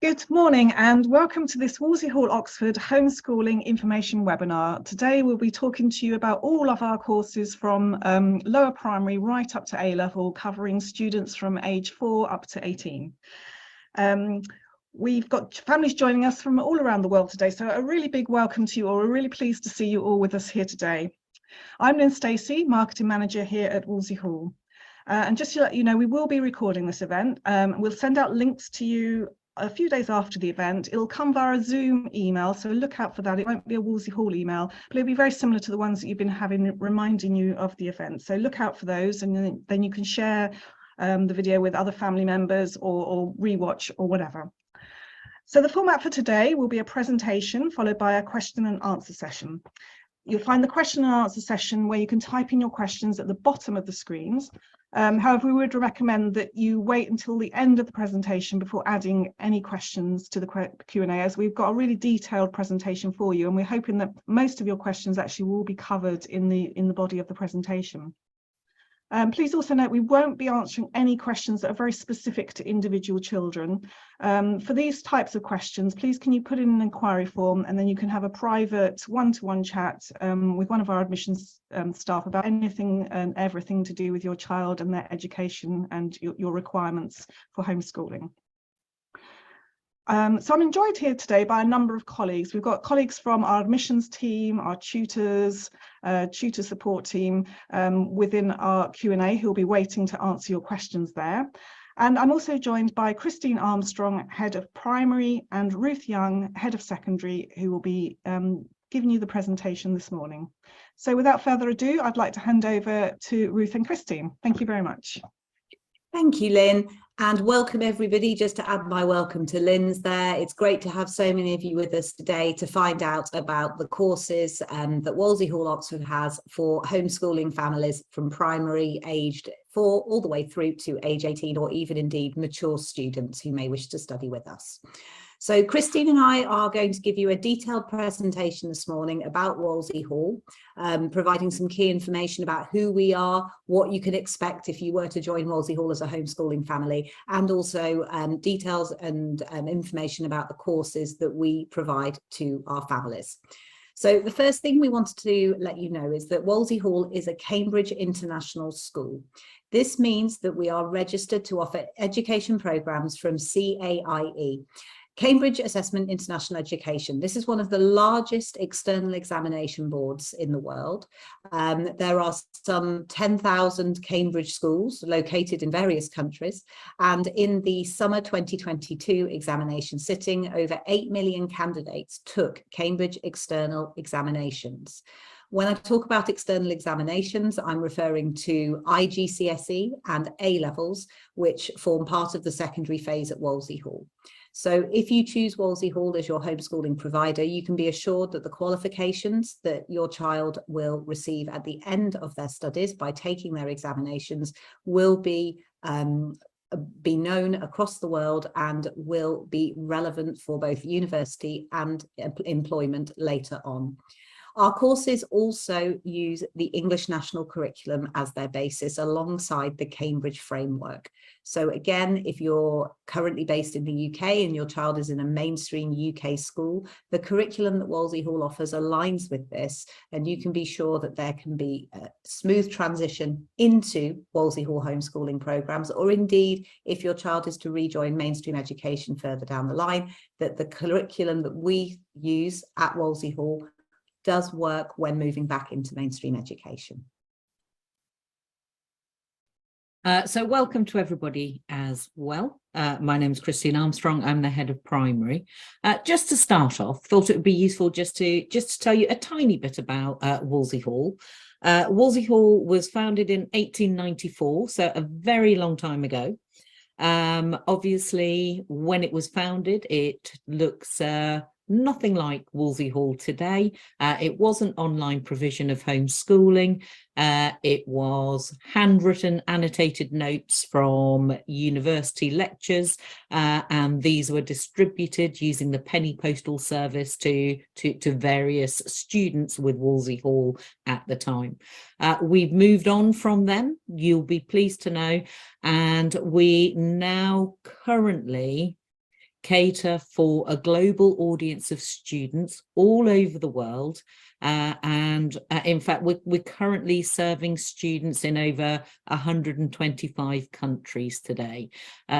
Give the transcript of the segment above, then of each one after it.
Good morning and welcome to this Wolsey Hall Oxford Homeschooling Information Webinar. Today we'll be talking to you about all of our courses from lower primary right up to A-level, covering students from age 4 up to 18. We've got families joining us from all around the world today, so a really big welcome to you all. We're really pleased to see you all with us here today. I'm Lynn Stacey, Marketing Manager here at Wolsey Hall. And just to let you know, we will be recording this event. We'll send out links to you a few days after the event. It'll come via a Zoom email, so look out for that. It won't be a Wolsey Hall email, but it'll be very similar to the ones that you've been having reminding you of the event. So look out for those, and then you can share the video with other family members or rewatch or whatever. So the format for today will be a presentation followed by a question and answer session. You'll find the question and answer session where you can type in your questions at the bottom of the screens. However, we would recommend that you wait until the end of the presentation before adding any questions to the Q&A, as we've got a really detailed presentation for you, and we're hoping that most of your questions actually will be covered in the body of the presentation. Please also note we won't be answering any questions that are very specific to individual children. For these types of questions, please can you put in an inquiry form, and then you can have a private one-to-one chat with one of our admissions staff about anything and everything to do with your child and their education and your requirements for homeschooling. So I'm joined here today by a number of colleagues. We've got colleagues from our admissions team, our tutors, tutor support team within our Q&A who will be waiting to answer your questions there. And I'm also joined by Christine Armstrong, Head of Primary, and Ruth Young, Head of Secondary, who will be giving you the presentation this morning. So without further ado, I'd like to hand over to Ruth and Christine. Thank you very much. Thank you, Lynn, and welcome everybody. Just to add my welcome to Lynn's there. It's great to have so many of you with us today to find out about the courses that Wolsey Hall Oxford has for homeschooling families from primary aged 4 all the way through to age 18, or even indeed mature students who may wish to study with us. So Christine and I are going to give you a detailed presentation this morning about Wolsey Hall, providing some key information about who we are, what you can expect if you were to join Wolsey Hall as a homeschooling family, and also details and information about the courses that we provide to our families. So the first thing we wanted to let you know is that Wolsey Hall is a Cambridge International School. This means that we are registered to offer education programmes from CAIE. Cambridge Assessment International Education. This is one of the largest external examination boards in the world. There are some 10,000 Cambridge schools located in various countries, and in the summer 2022 examination sitting, over 8 million candidates took Cambridge external examinations. When I talk about external examinations, I'm referring to IGCSE and A-levels, which form part of the secondary phase at Wolsey Hall. So if you choose Wolsey Hall as your homeschooling provider, you can be assured that the qualifications that your child will receive at the end of their studies by taking their examinations will be known across the world and will be relevant for both university and employment later on. Our courses also use the English National Curriculum as their basis alongside the Cambridge framework. So again, if you're currently based in the UK and your child is in a mainstream UK school, the curriculum that Wolsey Hall offers aligns with this, and you can be sure that there can be a smooth transition into Wolsey Hall homeschooling programmes, or indeed, if your child is to rejoin mainstream education further down the line, that the curriculum that we use at Wolsey Hall does work when moving back into mainstream education. So welcome to everybody as well. My name is Christine Armstrong. I'm the head of primary. Just to start off, thought it would be useful just to tell you a tiny bit about Wolsey Hall. Wolsey Hall was founded in 1894, so a very long time ago. Obviously, when it was founded, it looks nothing like Wolsey Hall today. It was an online provision of homeschooling. It was handwritten annotated notes from university lectures, and these were distributed using the penny postal service to various students with Wolsey Hall at the time. We've moved on from them, you'll be pleased to know, and we now currently cater for a global audience of students all over the world. And in fact, we're currently serving students in over 125 countries today.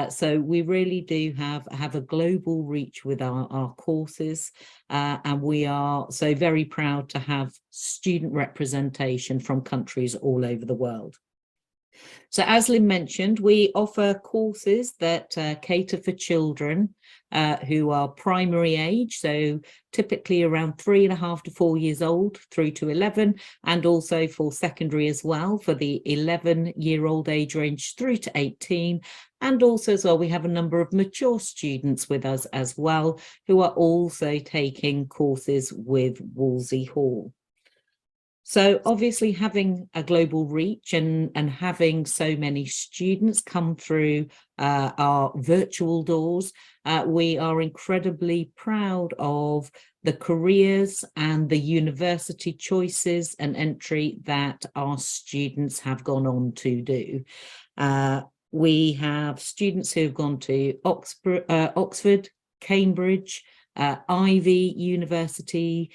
So we really do have a global reach with our courses. And we are so very proud to have student representation from countries all over the world. So as Lynn mentioned, we offer courses that cater for children who are primary age, so typically around 3.5 to 4 years old through to 11, and also for secondary as well, for the 11-year-old age range through to 18. And also as well, we have a number of mature students with us as well, who are also taking courses with Wolsey Hall. So obviously having a global reach and having so many students come through our virtual doors, we are incredibly proud of the careers and the university choices and entry that our students have gone on to do. We have students who have gone to Oxford, Cambridge, Ivy University,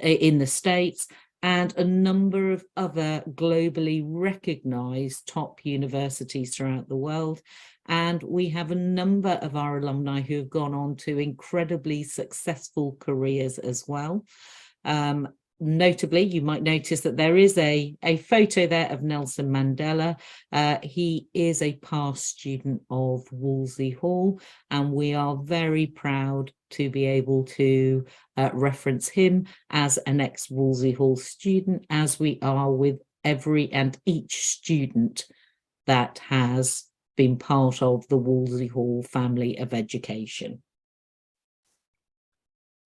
in the States, and a number of other globally recognized top universities throughout the world. And we have a number of our alumni who have gone on to incredibly successful careers as well. Notably, you might notice that there is a photo there of Nelson Mandela. He is a past student of Wolsey Hall, and we are very proud to be able to reference him as an ex-Wolsey Hall student, as we are with every and each student that has been part of the Wolsey Hall family of education.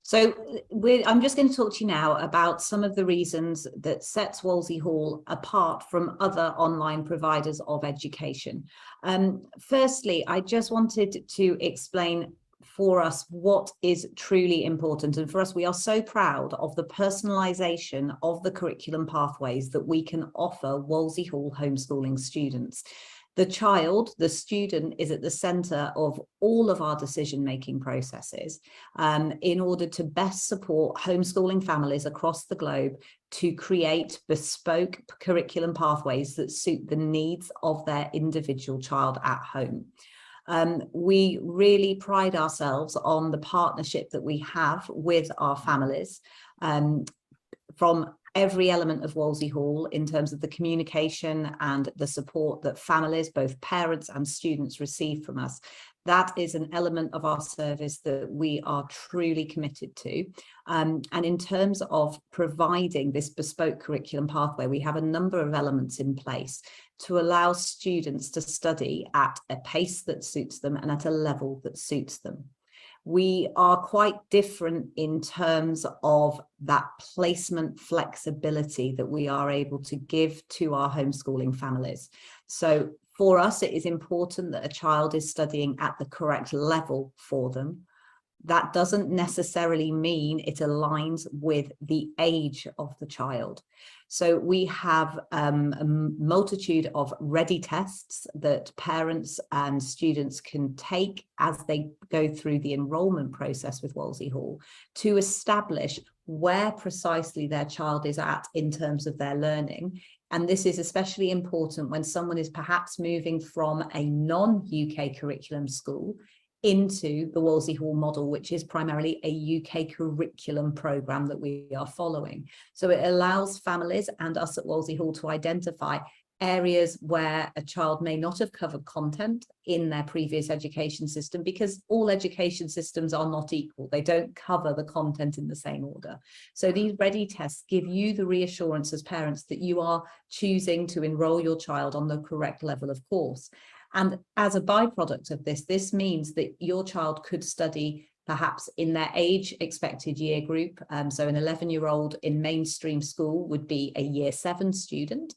So I'm just going to talk to you now about some of the reasons that sets Wolsey Hall apart from other online providers of education. Firstly, I just wanted to explain for us what is truly important. And for us, we are so proud of the personalisation of the curriculum pathways that we can offer Wolsey Hall homeschooling students. The child, the student, is at the centre of all of our decision-making processes in order to best support homeschooling families across the globe to create bespoke curriculum pathways that suit the needs of their individual child at home. We really pride ourselves on the partnership that we have with our families from every element of Wolsey Hall in terms of the communication and the support that families, both parents and students, receive from us. That is an element of our service that we are truly committed to. And in terms of providing this bespoke curriculum pathway, we have a number of elements in place to allow students to study at a pace that suits them and at a level that suits them. We are quite different in terms of that placement flexibility that we are able to give to our homeschooling families. So for us, it is important that a child is studying at the correct level for them. That doesn't necessarily mean it aligns with the age of the child. So we have a multitude of ready tests that parents and students can take as they go through the enrolment process with Wolsey Hall to establish where precisely their child is at in terms of their learning. And this is especially important when someone is perhaps moving from a non-UK curriculum school into the Wolsey Hall model, which is primarily a UK curriculum programme that we are following. So it allows families and us at Wolsey Hall to identify areas where a child may not have covered content in their previous education system, because all education systems are not equal. They don't cover the content in the same order. So these ready tests give you the reassurance as parents that you are choosing to enrol your child on the correct level of course. And as a byproduct of this, this means that your child could study perhaps in their age expected year group. So an 11-year-old in mainstream school would be a year 7 student.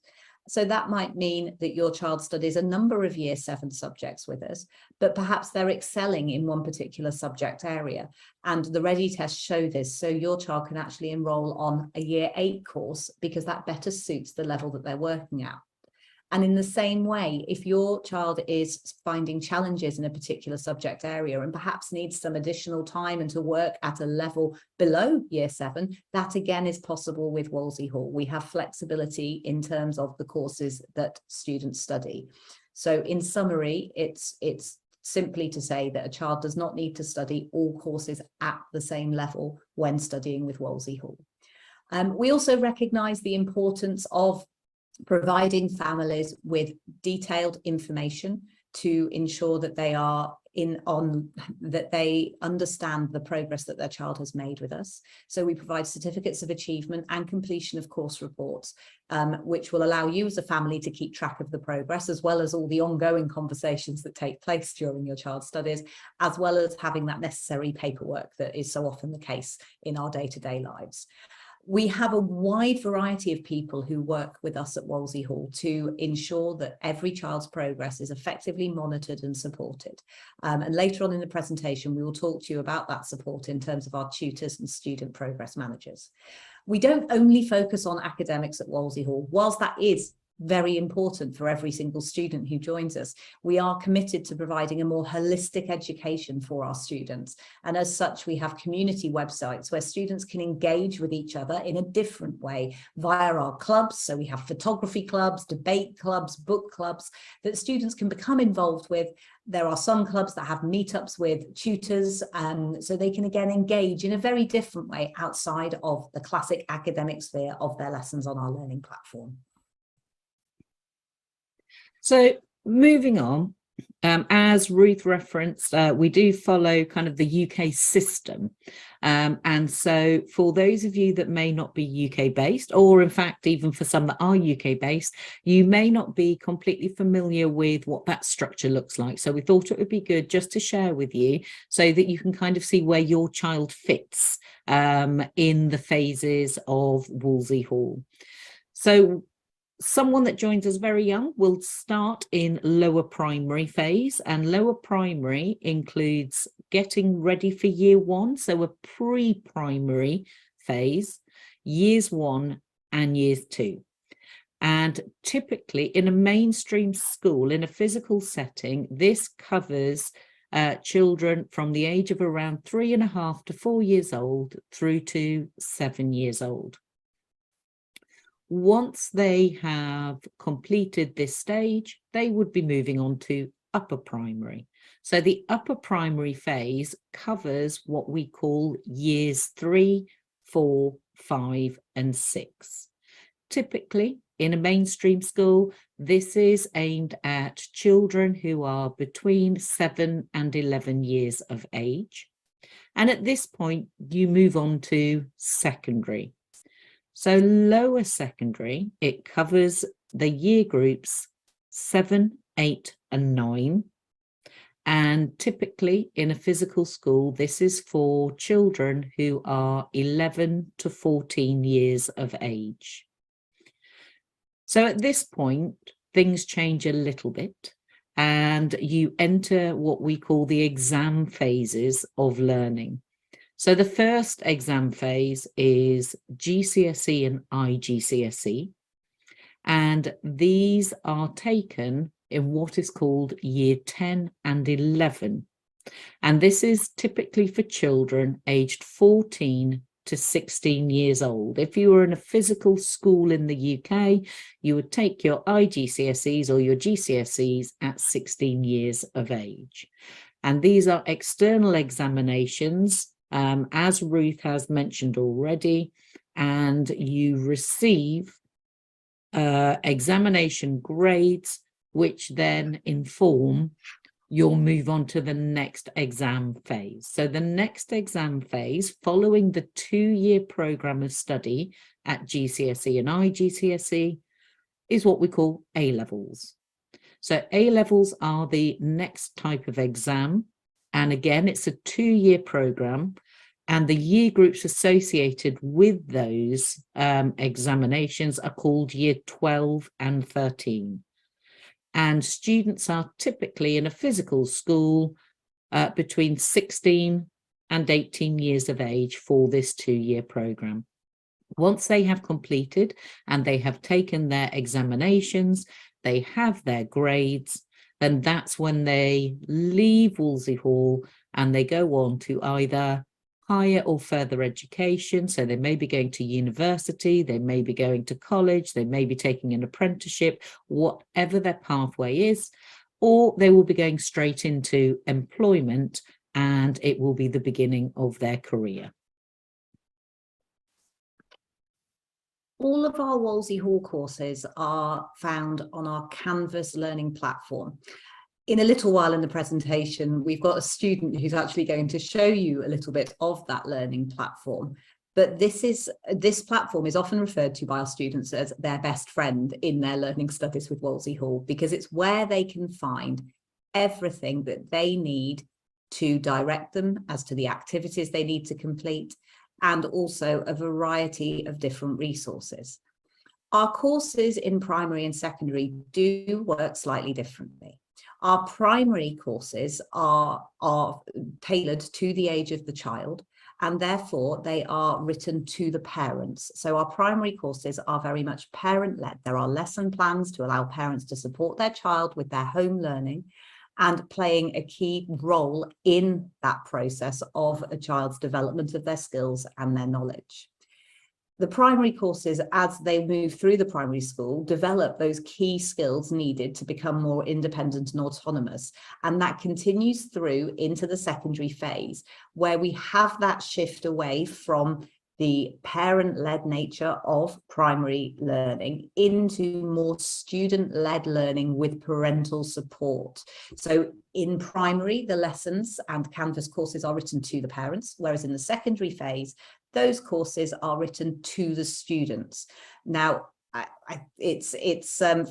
So that might mean that your child studies a number of year 7 subjects with us, but perhaps they're excelling in one particular subject area. And the ready tests show this. So your child can actually enroll on a year 8 course because that better suits the level that they're working at. And in the same way, if your child is finding challenges in a particular subject area and perhaps needs some additional time and to work at a level below year 7, that again is possible with Wolsey Hall. We have flexibility in terms of the courses that students study. So in summary, it's simply to say that a child does not need to study all courses at the same level when studying with Wolsey Hall. We also recognise the importance of providing families with detailed information to ensure that they are that they understand the progress that their child has made with us. So we provide certificates of achievement and completion of course reports, which will allow you as a family to keep track of the progress, as well as all the ongoing conversations that take place during your child's studies, as well as having that necessary paperwork that is so often the case in our day-to-day lives. We have a wide variety of people who work with us at Wolsey Hall to ensure that every child's progress is effectively monitored and supported. And later on in the presentation, we will talk to you about that support in terms of our tutors and student progress managers. We don't only focus on academics at Wolsey Hall, whilst that is very important for every single student who joins us. We are committed to providing a more holistic education for our students. And as such, we have community websites where students can engage with each other in a different way via our clubs. So we have photography clubs, debate clubs, book clubs that students can become involved with. There are some clubs that have meetups with tutors, so they can again engage in a very different way outside of the classic academic sphere of their lessons on our learning platform. So moving on, as Ruth referenced, we do follow kind of the UK system. And so for those of you that may not be UK based, or in fact, even for some that are UK based, you may not be completely familiar with what that structure looks like. So we thought it would be good just to share with you so that you can kind of see where your child fits in the phases of Wolsey Hall. So someone that joins us very young will start in lower primary phase, and lower primary includes getting ready for year 1, so a pre-primary phase, years 1 and years 2. And typically in a mainstream school, in a physical setting, this covers children from the age of around 3.5 to 4 years old through to 7 years old. Once they have completed this stage, they would be moving on to upper primary. So the upper primary phase covers what we call years 3, 4, 5, and 6. Typically, in a mainstream school, this is aimed at children who are between 7 and 11 years of age. And at this point, you move on to secondary. So lower secondary, it covers the year groups 7, 8, and 9. And typically in a physical school, this is for children who are 11 to 14 years of age. So at this point, things change a little bit, and you enter what we call the exam phases of learning. So the first exam phase is GCSE and IGCSE, and these are taken in what is called year 10 and 11. And this is typically for children aged 14 to 16 years old. If you were in a physical school in the UK, you would take your IGCSEs or your GCSEs at 16 years of age. And these are external examinations, as Ruth has mentioned already, and you receive examination grades, which then inform your move on to the next exam phase. So the next exam phase, following the 2-year programme of study at GCSE and IGCSE, is what we call A-levels. So A-levels are the next type of exam. And again, it's a 2-year programme, and the year groups associated with those examinations are called year 12 and 13. And students are typically in a physical school between 16 and 18 years of age for this 2-year programme. Once they have completed and they have taken their examinations, they have their grades, and that's when they leave Wolsey Hall and they go on to either higher or further education. So they may be going to university, they may be going to college, they may be taking an apprenticeship, whatever their pathway is, or they will be going straight into employment, and it will be the beginning of their career. All of our Wolsey Hall courses are found on our Canvas learning platform. In a little while in the presentation, we've got a student who's actually going to show you a little bit of that learning platform. But this platform is often referred to by our students as their best friend in their learning studies with Wolsey Hall, because it's where they can find everything that they need to direct them as to the activities they need to complete, and also a variety of different resources. Our courses in primary and secondary do work slightly differently. Our primary courses are tailored to the age of the child, and therefore they are written to the parents. So our primary courses are very much parent-led. There are lesson plans to allow parents to support their child with their home learning and playing a key role in that process of a child's development of their skills and their knowledge. The primary courses, as they move through the primary school, develop those key skills needed to become more independent and autonomous. And that continues through into the secondary phase, where we have that shift away from the parent-led nature of primary learning into more student-led learning with parental support. So in primary, the lessons and Canvas courses are written to the parents, whereas in the secondary phase, those courses are written to the students. Now,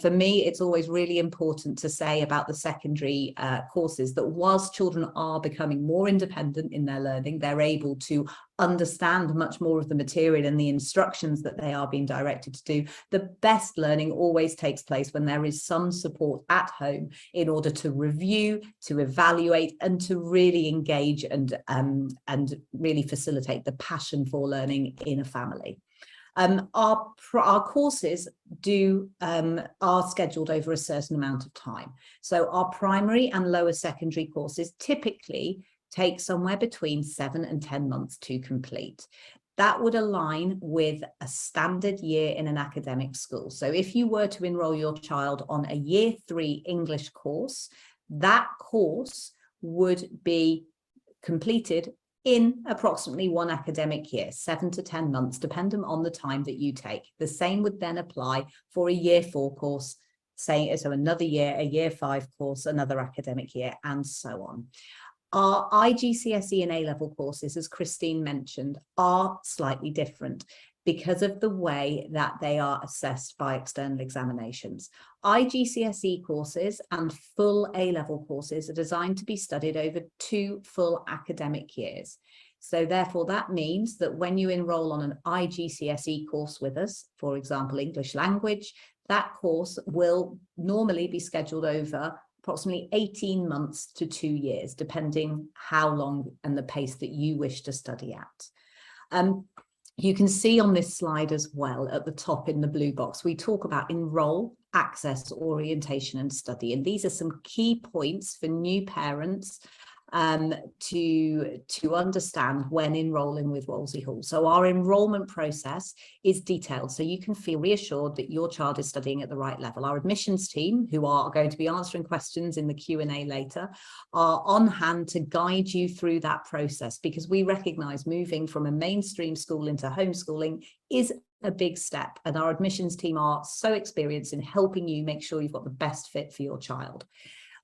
for me, it's always really important to say about the secondary courses that whilst children are becoming more independent in their learning, they're able to understand much more of the material and the instructions that they are being directed to do. The best learning always takes place when there is some support at home in order to review, to evaluate, and to really engage and really facilitate the passion for learning in a family. Our courses are scheduled over a certain amount of time. So our primary and lower secondary courses typically take somewhere between 7 and 10 months to complete. That would align with a standard year in an academic school. So if you were to enroll your child on a Year 3 English course, that course would be completed in approximately 1 academic year, 7 to 10 months, depending on the time that you take. The same would then apply for a Year 4 course, so another year, a Year 5 course, another academic year, and so on. Our IGCSE and A-level courses, as Christine mentioned, are slightly different because of the way that they are assessed by external examinations. IGCSE courses and full A-level courses are designed to be studied over 2 full academic years. So therefore, that means that when you enroll on an IGCSE course with us, for example, English language, that course will normally be scheduled over approximately 18 months to 2 years, depending how long and the pace that you wish to study at. You can see on this slide as well at the top in the blue box, we talk about enroll, access, orientation and study. And these are some key points for new parents to understand when enrolling with Wolsey Hall. So our enrolment process is detailed, so you can feel reassured that your child is studying at the right level. Our admissions team, who are going to be answering questions in the Q&A later, are on hand to guide you through that process, because we recognise moving from a mainstream school into homeschooling is a big step, and our admissions team are so experienced in helping you make sure you've got the best fit for your child.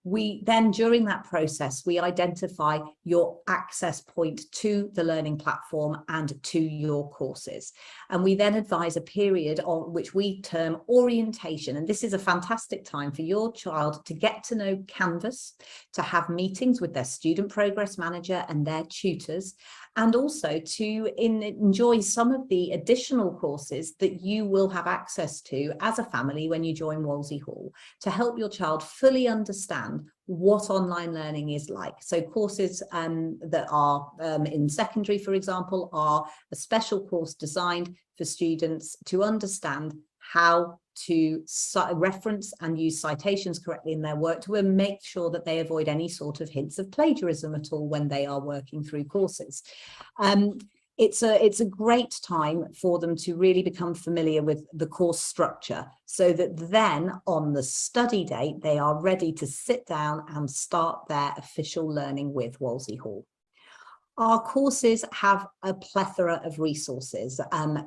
We then, during that process, we identify your access point to the learning platform and to your courses. And we then advise a period on which we term orientation. And this is a fantastic time for your child to get to know Canvas, to have meetings with their student progress manager and their tutors, and also to enjoy some of the additional courses that you will have access to as a family when you join Wolsey Hall, to help your child fully understand what online learning is like. So courses that are in secondary, for example, are a special course designed for students to understand how to reference and use citations correctly in their work, to make sure that they avoid any sort of hints of plagiarism at all when they are working through courses. It's a great time for them to really become familiar with the course structure, so that then on the study date, they are ready to sit down and start their official learning with Wolsey Hall. Our courses have a plethora of resources,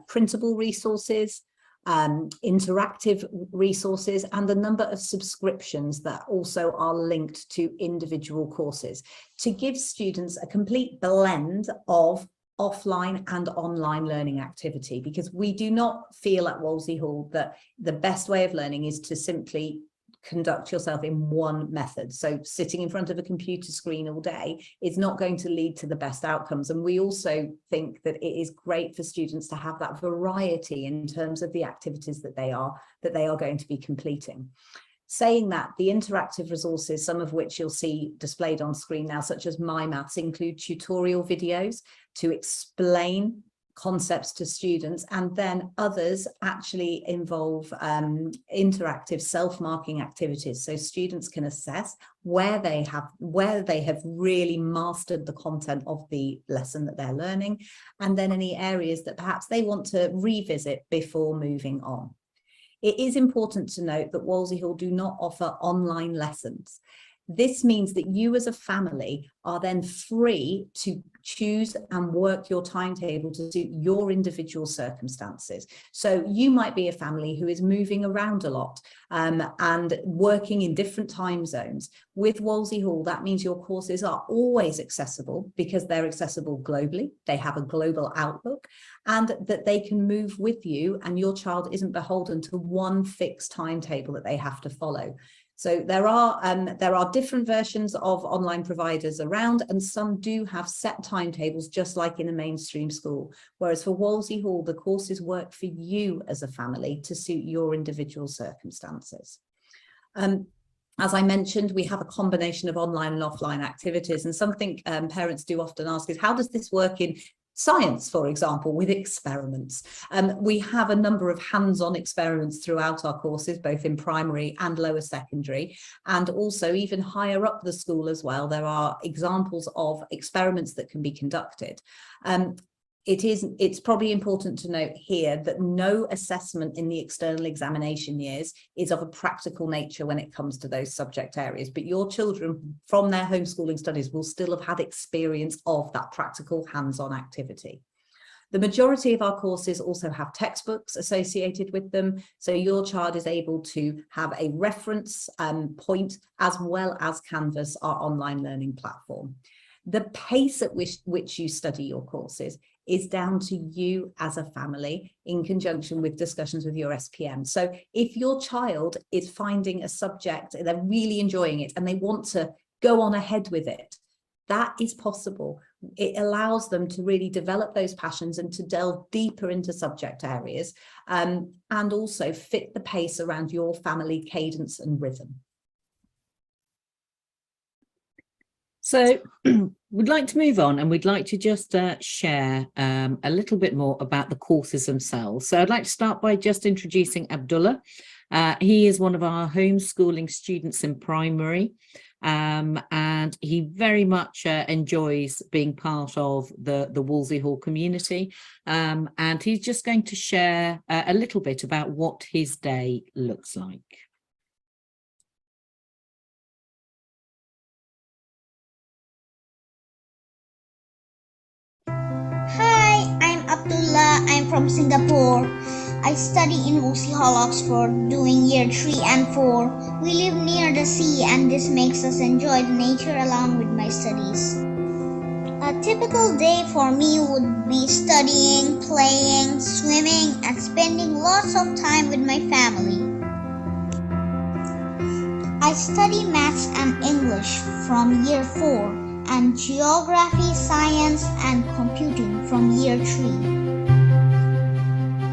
printable resources, interactive resources, and a number of subscriptions that also are linked to individual courses to give students a complete blend of offline and online learning activity, because we do not feel at Wolsey Hall that the best way of learning is to simply conduct yourself in one method. So sitting in front of a computer screen all day is not going to lead to the best outcomes. And we also think that it is great for students to have that variety in terms of the activities that they are going to be completing. Saying that, the interactive resources, some of which you'll see displayed on screen now, such as My Maths, include tutorial videos to explain concepts to students, and then others actually involve interactive self-marking activities, so students can assess where they have really mastered the content of the lesson that they're learning, and then any areas that perhaps they want to revisit before moving on. It is important to note that Wolsey Hall do not offer online lessons. This means that you as a family are then free to choose and work your timetable to suit your individual circumstances. So you might be a family who is moving around a lot and working in different time zones. With Wolsey Hall, that means your courses are always accessible because they're accessible globally. They have a global outlook, and that they can move with you, and your child isn't beholden to one fixed timetable that they have to follow. So there are different versions of online providers around, and some do have set timetables, just like in a mainstream school. Whereas for Wolsey Hall, the courses work for you as a family to suit your individual circumstances. As I mentioned, we have a combination of online and offline activities, and something parents do often ask is, how does this work in science, for example, with experiments? We have a number of hands-on experiments throughout our courses, both in primary and lower secondary, and also even higher up the school as well. There are examples of experiments that can be conducted. It's probably important to note here that no assessment in the external examination years is of a practical nature when it comes to those subject areas, but your children from their homeschooling studies will still have had experience of that practical hands-on activity. The majority of our courses also have textbooks associated with them, so your child is able to have a reference point, as well as Canvas, our online learning platform. The pace at which you study your courses is down to you as a family, in conjunction with discussions with your SPM. So if your child is finding a subject, they're really enjoying it, and they want to go on ahead with it, that is possible. It allows them to really develop those passions and to delve deeper into subject areas, and also fit the pace around your family cadence and rhythm. So we'd like to move on, and we'd like to just share a little bit more about the courses themselves. So I'd like to start by just introducing Abdullah. He is one of our homeschooling students in primary, and he very much enjoys being part of the Wolsey Hall community. And he's just going to share a little bit about what his day looks like. Abdullah, I'm from Singapore. I study in Wolsey Hall Oxford, doing year 3 and 4. We live near the sea, and this makes us enjoy the nature along with my studies. A typical day for me would be studying, playing, swimming, and spending lots of time with my family. I study maths and English from year 4. And geography, science, and computing from year 3.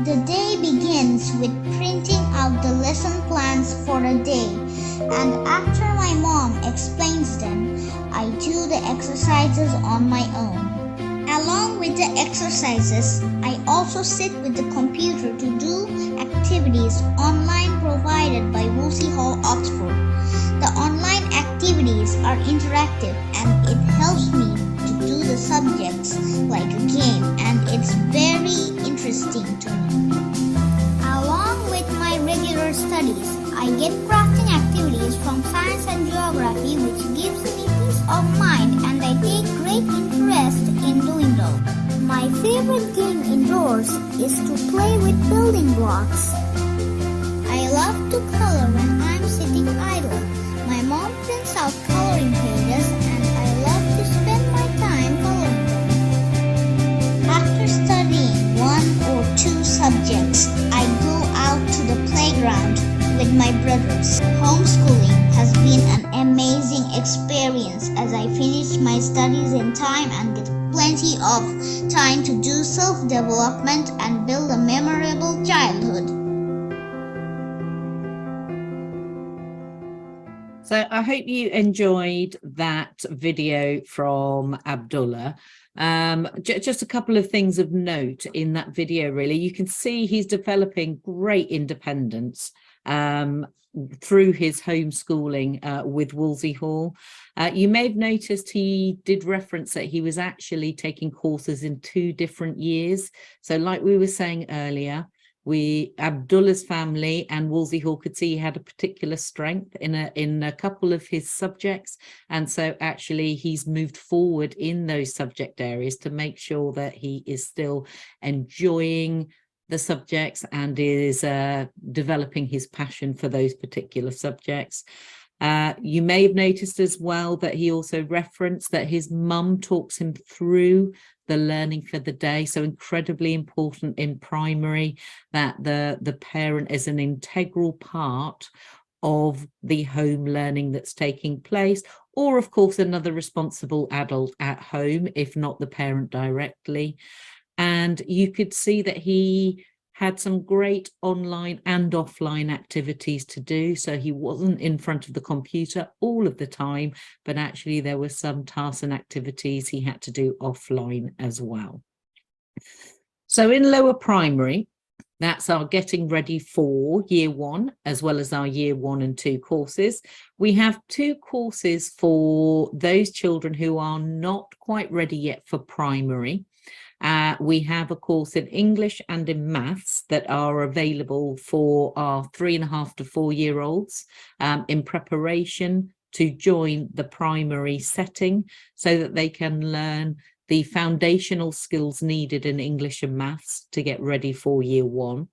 The day begins with printing out the lesson plans for the day, and after my mom explains them, I do the exercises on my own. Along with the exercises, I also sit with the computer to do activities activities online provided by Wolsey Hall Oxford. The online activities are interactive and it helps me to do the subjects like a game, and it's very interesting to me. Along with my regular studies, I get crafting activities from science and geography, which gives me peace of mind, and I take great interest in doing so. My favorite game indoors is to play with building blocks. I love to color when I'm sitting idle. My mom prints out coloring pages and I love to spend my time coloring them. After studying one or two subjects, I go out to the playground with my brothers. Homeschooling has been an amazing experience as I finish my studies in time and get plenty of time to do self-development and build a memorable childhood. So I hope you enjoyed that video from Abdullah. Just a couple of things of note in that video, really. You can see he's developing great independence through his homeschooling with Wolsey Hall. You may have noticed he did reference that he was actually taking courses in 2 different years. So like we were saying earlier, Abdullah's family and Wolsey Hall could see he had a particular strength in a couple of his subjects, and so actually he's moved forward in those subject areas to make sure that he is still enjoying the subjects and is developing his passion for those particular subjects. You may have noticed as well that he also referenced that his mum talks him through the learning for the day. So incredibly important in primary that the parent is an integral part of the home learning that's taking place, or of course another responsible adult at home, if not the parent directly. And you could see that he had some great online and offline activities to do. So he wasn't in front of the computer all of the time, but actually there were some tasks and activities he had to do offline as well. So in lower primary, that's our getting ready for year 1, as well as our year 1 and 2 courses. We have 2 courses for those children who are not quite ready yet for primary. We have a course in English and in maths that are available for our 3.5 to 4-year-olds in preparation to join the primary setting so that they can learn the foundational skills needed in English and maths to get ready for year 1.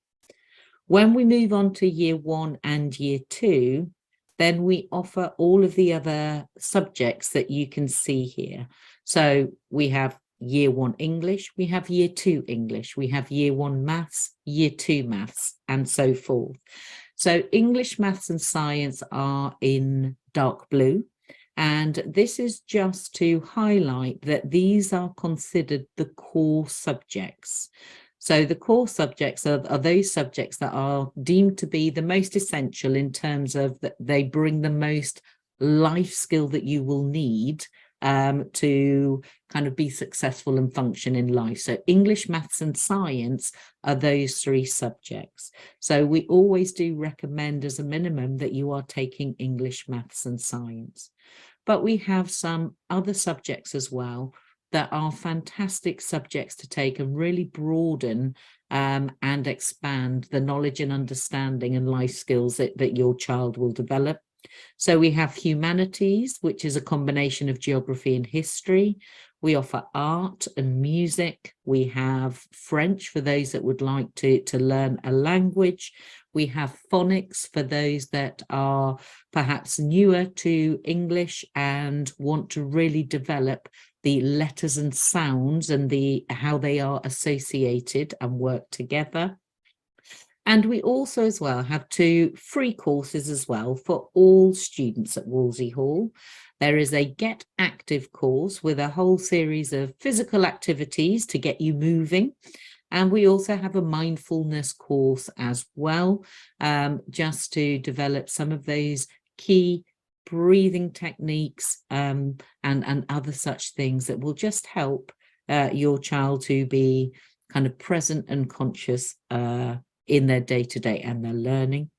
When we move on to year 1 and year 2, then we offer all of the other subjects that you can see here. So we have year 1 English, we have year 2 English, we have year 1 maths, year 2 maths, and so forth. So English, maths and science are in dark blue. And this is just to highlight that these are considered the core subjects. So the core subjects are those subjects that are deemed to be the most essential in terms of that they bring the most life skill that you will need to kind of be successful and function in life. So English, maths and science are those 3 subjects. So we always do recommend as a minimum that you are taking English, maths and science. But we have some other subjects as well that are fantastic subjects to take and really broaden and expand the knowledge and understanding and life skills that your child will develop. So we have humanities, which is a combination of geography and history. We offer art and music. We have French for those that would like to learn a language. We have phonics for those that are perhaps newer to English and want to really develop the letters and sounds and how they are associated and work together. And we also as well have 2 free courses as well for all students at Wolsey Hall. There is a Get Active course with a whole series of physical activities to get you moving. And we also have a mindfulness course as well, just to develop some of those key breathing techniques and other such things that will just help your child to be kind of present and conscious in their day-to-day and their learning.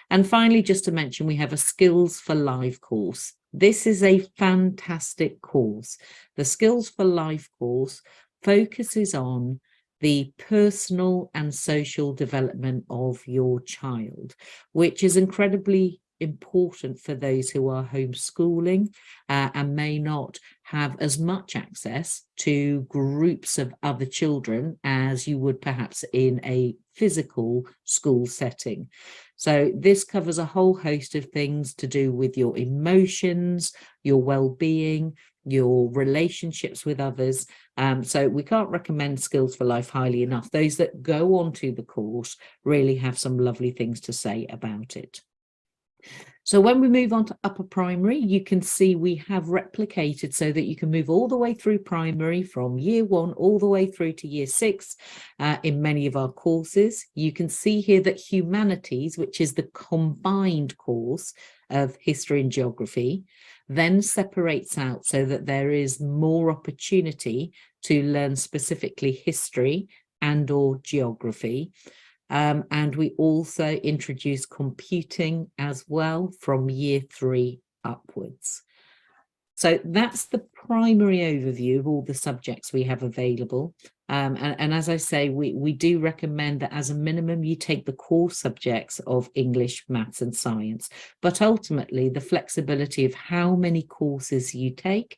And finally, just to mention, we have a Skills for Life course. This is a fantastic course. The Skills for Life course focuses on the personal and social development of your child, which is incredibly important for those who are homeschooling and may not have as much access to groups of other children as you would perhaps in a physical school setting. So this covers a whole host of things to do with your emotions, your well-being, your relationships with others. So we can't recommend Skills for Life highly enough. Those that go onto the course really have some lovely things to say about it. So when we move on to upper primary, you can see we have replicated so that you can move all the way through primary from year 1 all the way through to year 6 in many of our courses. You can see here that humanities, which is the combined course of history and geography, then separates out so that there is more opportunity to learn specifically history and/or geography. And we also introduce computing as well from year 3 upwards. So that's the primary overview of all the subjects we have available. And as I say, we do recommend that as a minimum, you take the core subjects of English, maths and science. But ultimately, the flexibility of how many courses you take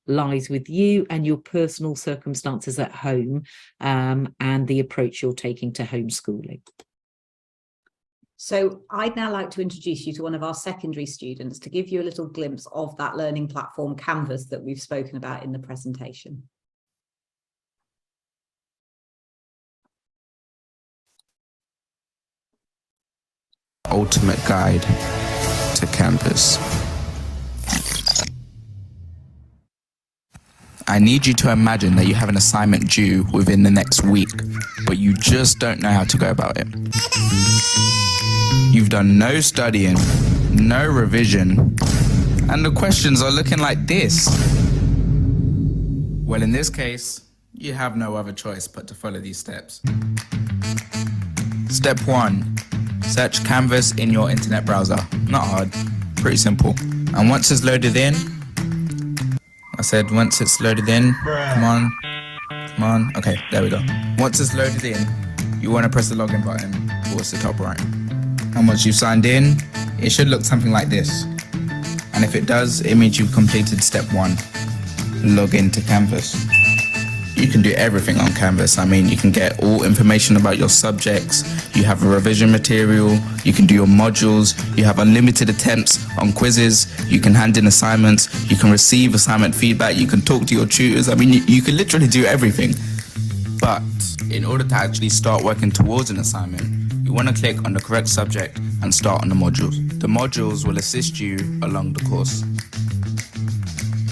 lies with you and your personal circumstances at home and the approach you're taking to homeschooling. So I'd now like to introduce you to one of our secondary students to give you a little glimpse of that learning platform Canvas that we've spoken about in the presentation. Ultimate guide to Canvas. I need you to imagine that you have an assignment due within the next week, but you just don't know how to go about it. You've done no studying, no revision, and the questions are looking like this. Well, in this case, you have no other choice but to follow these steps. Step 1. Search Canvas in your internet browser. Not hard, pretty simple. And once it's loaded in, once it's loaded in, come on, okay, there we go. Once it's loaded in, you want to press the login button towards the top right. And once you've signed in, it should look something like this. And if it does, it means you've completed step 1, log into Canvas. You can do everything on Canvas. I mean, you can get all information about your subjects, you have a revision material, you can do your modules, you have unlimited attempts on quizzes, you can hand in assignments, you can receive assignment feedback, you can talk to your tutors. I mean, you can literally do everything. But in order to actually start working towards an assignment, you want to click on the correct subject and start on the modules. The modules will assist you along the course.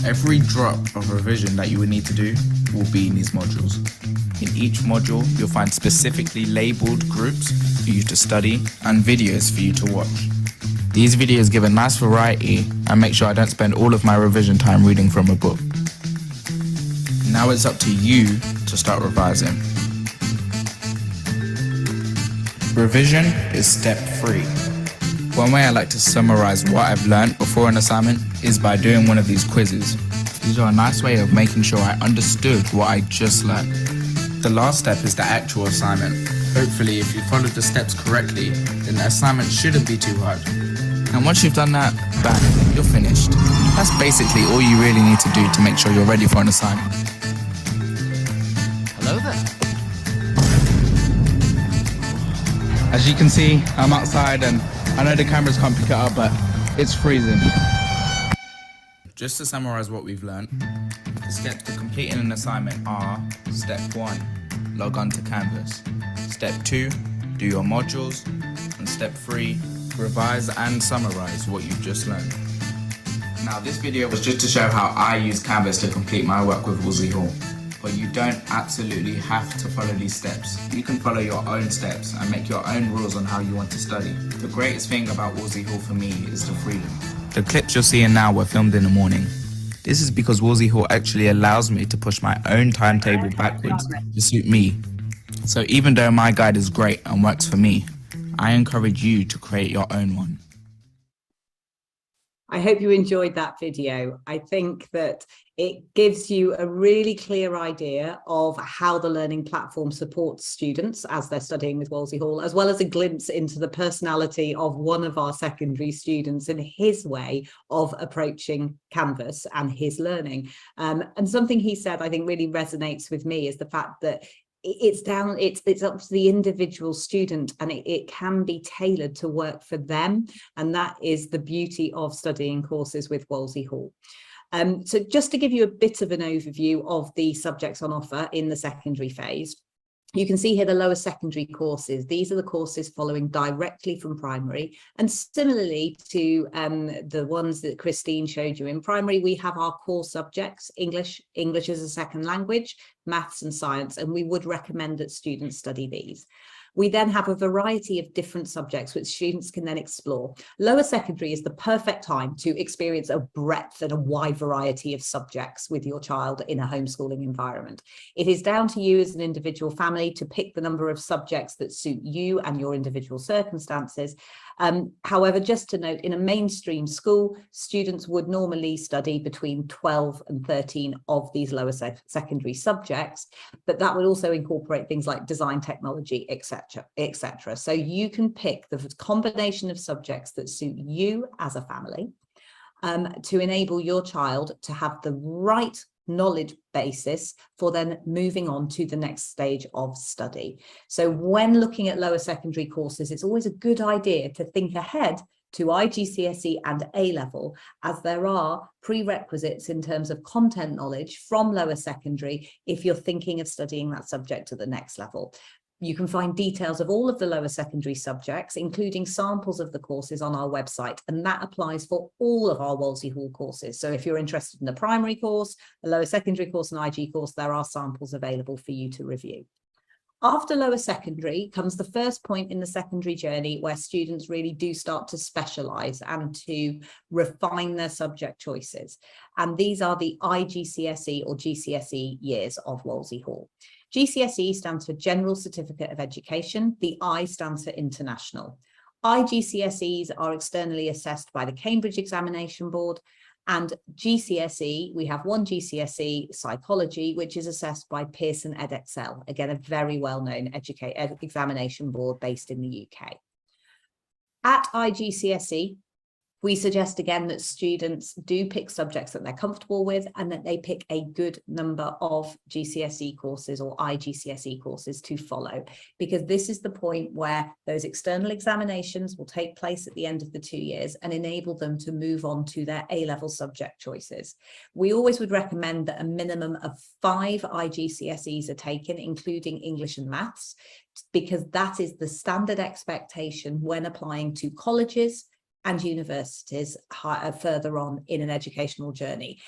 Every drop of revision that you will need to do will be in these modules. In each module, you'll find specifically labeled groups for you to study and videos for you to watch. These videos give a nice variety and make sure I don't spend all of my revision time reading from a book. Now it's up to you to start revising. Revision is step 3. One way I like to summarize what I've learned before an assignment is by doing one of these quizzes. These are a nice way of making sure I understood what I just learned. The last step is the actual assignment. Hopefully, if you followed the steps correctly, then the assignment shouldn't be too hard. And once you've done that, bang, you're finished. That's basically all you really need to do to make sure you're ready for an assignment. Hello there. As you can see, I'm outside and I know the cameras can't pick it up, but it's freezing. Just to summarize what we've learned, the steps to completing an assignment are: step 1, log on to Canvas. Step 2, do your modules. And step 3, revise and summarize what you've just learned. Now, this video was just to show how I use Canvas to complete my work with Wolsey Hall. But you don't absolutely have to follow these steps. You can follow your own steps and make your own rules on how you want to study. The greatest thing about Wolsey Hall for me is the freedom. The clips you're seeing now were filmed in the morning. This is because Wolsey Hall actually allows me to push my own timetable backwards to suit me. So even though my guide is great and works for me, I encourage you to create your own one. I hope you enjoyed that video. I think that it gives you a really clear idea of how the learning platform supports students as they're studying with Wolsey Hall, as well as a glimpse into the personality of one of our secondary students and his way of approaching Canvas and his learning. And something he said I think really resonates with me is the fact that it's up to the individual student, and it can be tailored to work for them, and that is the beauty of studying courses with Wolsey Hall. So just to give you a bit of an overview of the subjects on offer in the secondary phase, you can see here the lower secondary courses. These are the courses following directly from primary, and similarly to the ones that Christine showed you in primary, we have our core subjects: English as a second language, maths and science, and we would recommend that students study these. We then have a variety of different subjects which students can then explore. Lower secondary is the perfect time to experience a breadth and a wide variety of subjects with your child in a homeschooling environment. It is down to you as an individual family to pick the number of subjects that suit you and your individual circumstances. However, just to note, in a mainstream school, students would normally study between 12 and 13 of these lower secondary subjects, but that would also incorporate things like design, technology, etc., etc. So you can pick the combination of subjects that suit you as a family to enable your child to have the right knowledge basis for then moving on to the next stage of study. So when looking at lower secondary courses, it's always a good idea to think ahead to IGCSE and A-level, as there are prerequisites in terms of content knowledge from lower secondary if you're thinking of studying that subject to the next level. You can find details of all of the lower secondary subjects, including samples of the courses, on our website, and that applies for all of our Wolsey Hall courses. So if you're interested in the primary course, the lower secondary course and IG course, there are samples available for you to review. After lower secondary comes the first point in the secondary journey where students really do start to specialise and to refine their subject choices. And these are the IGCSE or GCSE years of Wolsey Hall. GCSE stands for General Certificate of Education. The I stands for International. IGCSEs are externally assessed by the Cambridge Examination Board, and GCSE, we have one GCSE, Psychology, which is assessed by Pearson Edexcel, again, a very well-known examination board based in the UK. At IGCSE, we suggest again that students do pick subjects that they're comfortable with, and that they pick a good number of GCSE courses or IGCSE courses to follow, because this is the point where those external examinations will take place at the end of the 2 years and enable them to move on to their A-level subject choices. We always would recommend that a minimum of 5 IGCSEs are taken, including English and maths, because that is the standard expectation when applying to colleges and universities further on in an educational journey.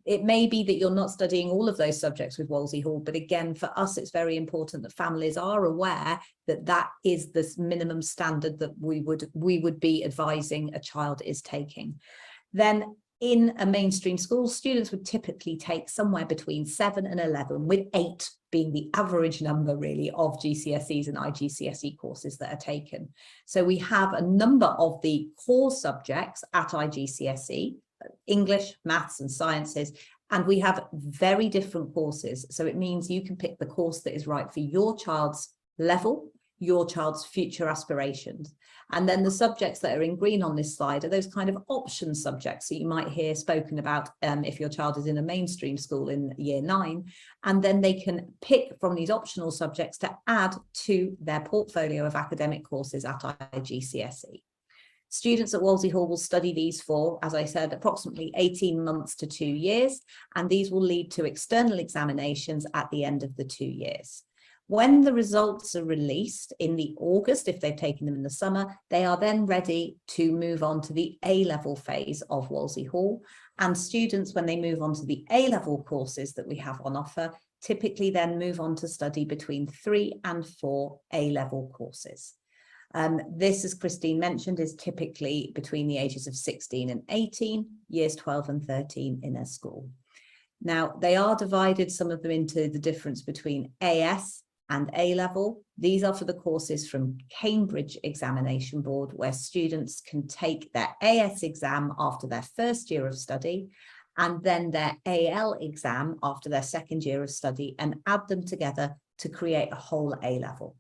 It may be that you're not studying all of those subjects with Wolsey Hall, but again, for us, it's very important that families are aware that that is the minimum standard that we would be advising a child is taking. Then in a mainstream school, students would typically take somewhere between 7 and 11, with 8 being the average number really of GCSEs and IGCSE courses that are taken. So we have a number of the core subjects at IGCSE, English, maths and sciences, and we have very different courses. So it means you can pick the course that is right for your child's level, your child's future aspirations. And then the subjects that are in green on this slide are those kind of option subjects that you might hear spoken about if your child is in a mainstream school in year 9, and then they can pick from these optional subjects to add to their portfolio of academic courses at IGCSE. Students at Wolsey Hall will study these for, as I said, approximately 18 months to 2 years, and these will lead to external examinations at the end of the 2 years. When the results are released in the August, if they've taken them in the summer, they are then ready to move on to the A-level phase of Wolsey Hall. And students, when they move on to the A-level courses that we have on offer, typically then move on to study between 3 and 4 A-level courses. This, as Christine mentioned, is typically between the ages of 16 and 18, years 12 and 13 in a school. Now, they are divided, some of them, into the difference between AS and A-level. These are for the courses from Cambridge Examination Board, where students can take their AS exam after their first year of study, and then their AL exam after their second year of study, and add them together to create a whole A-level.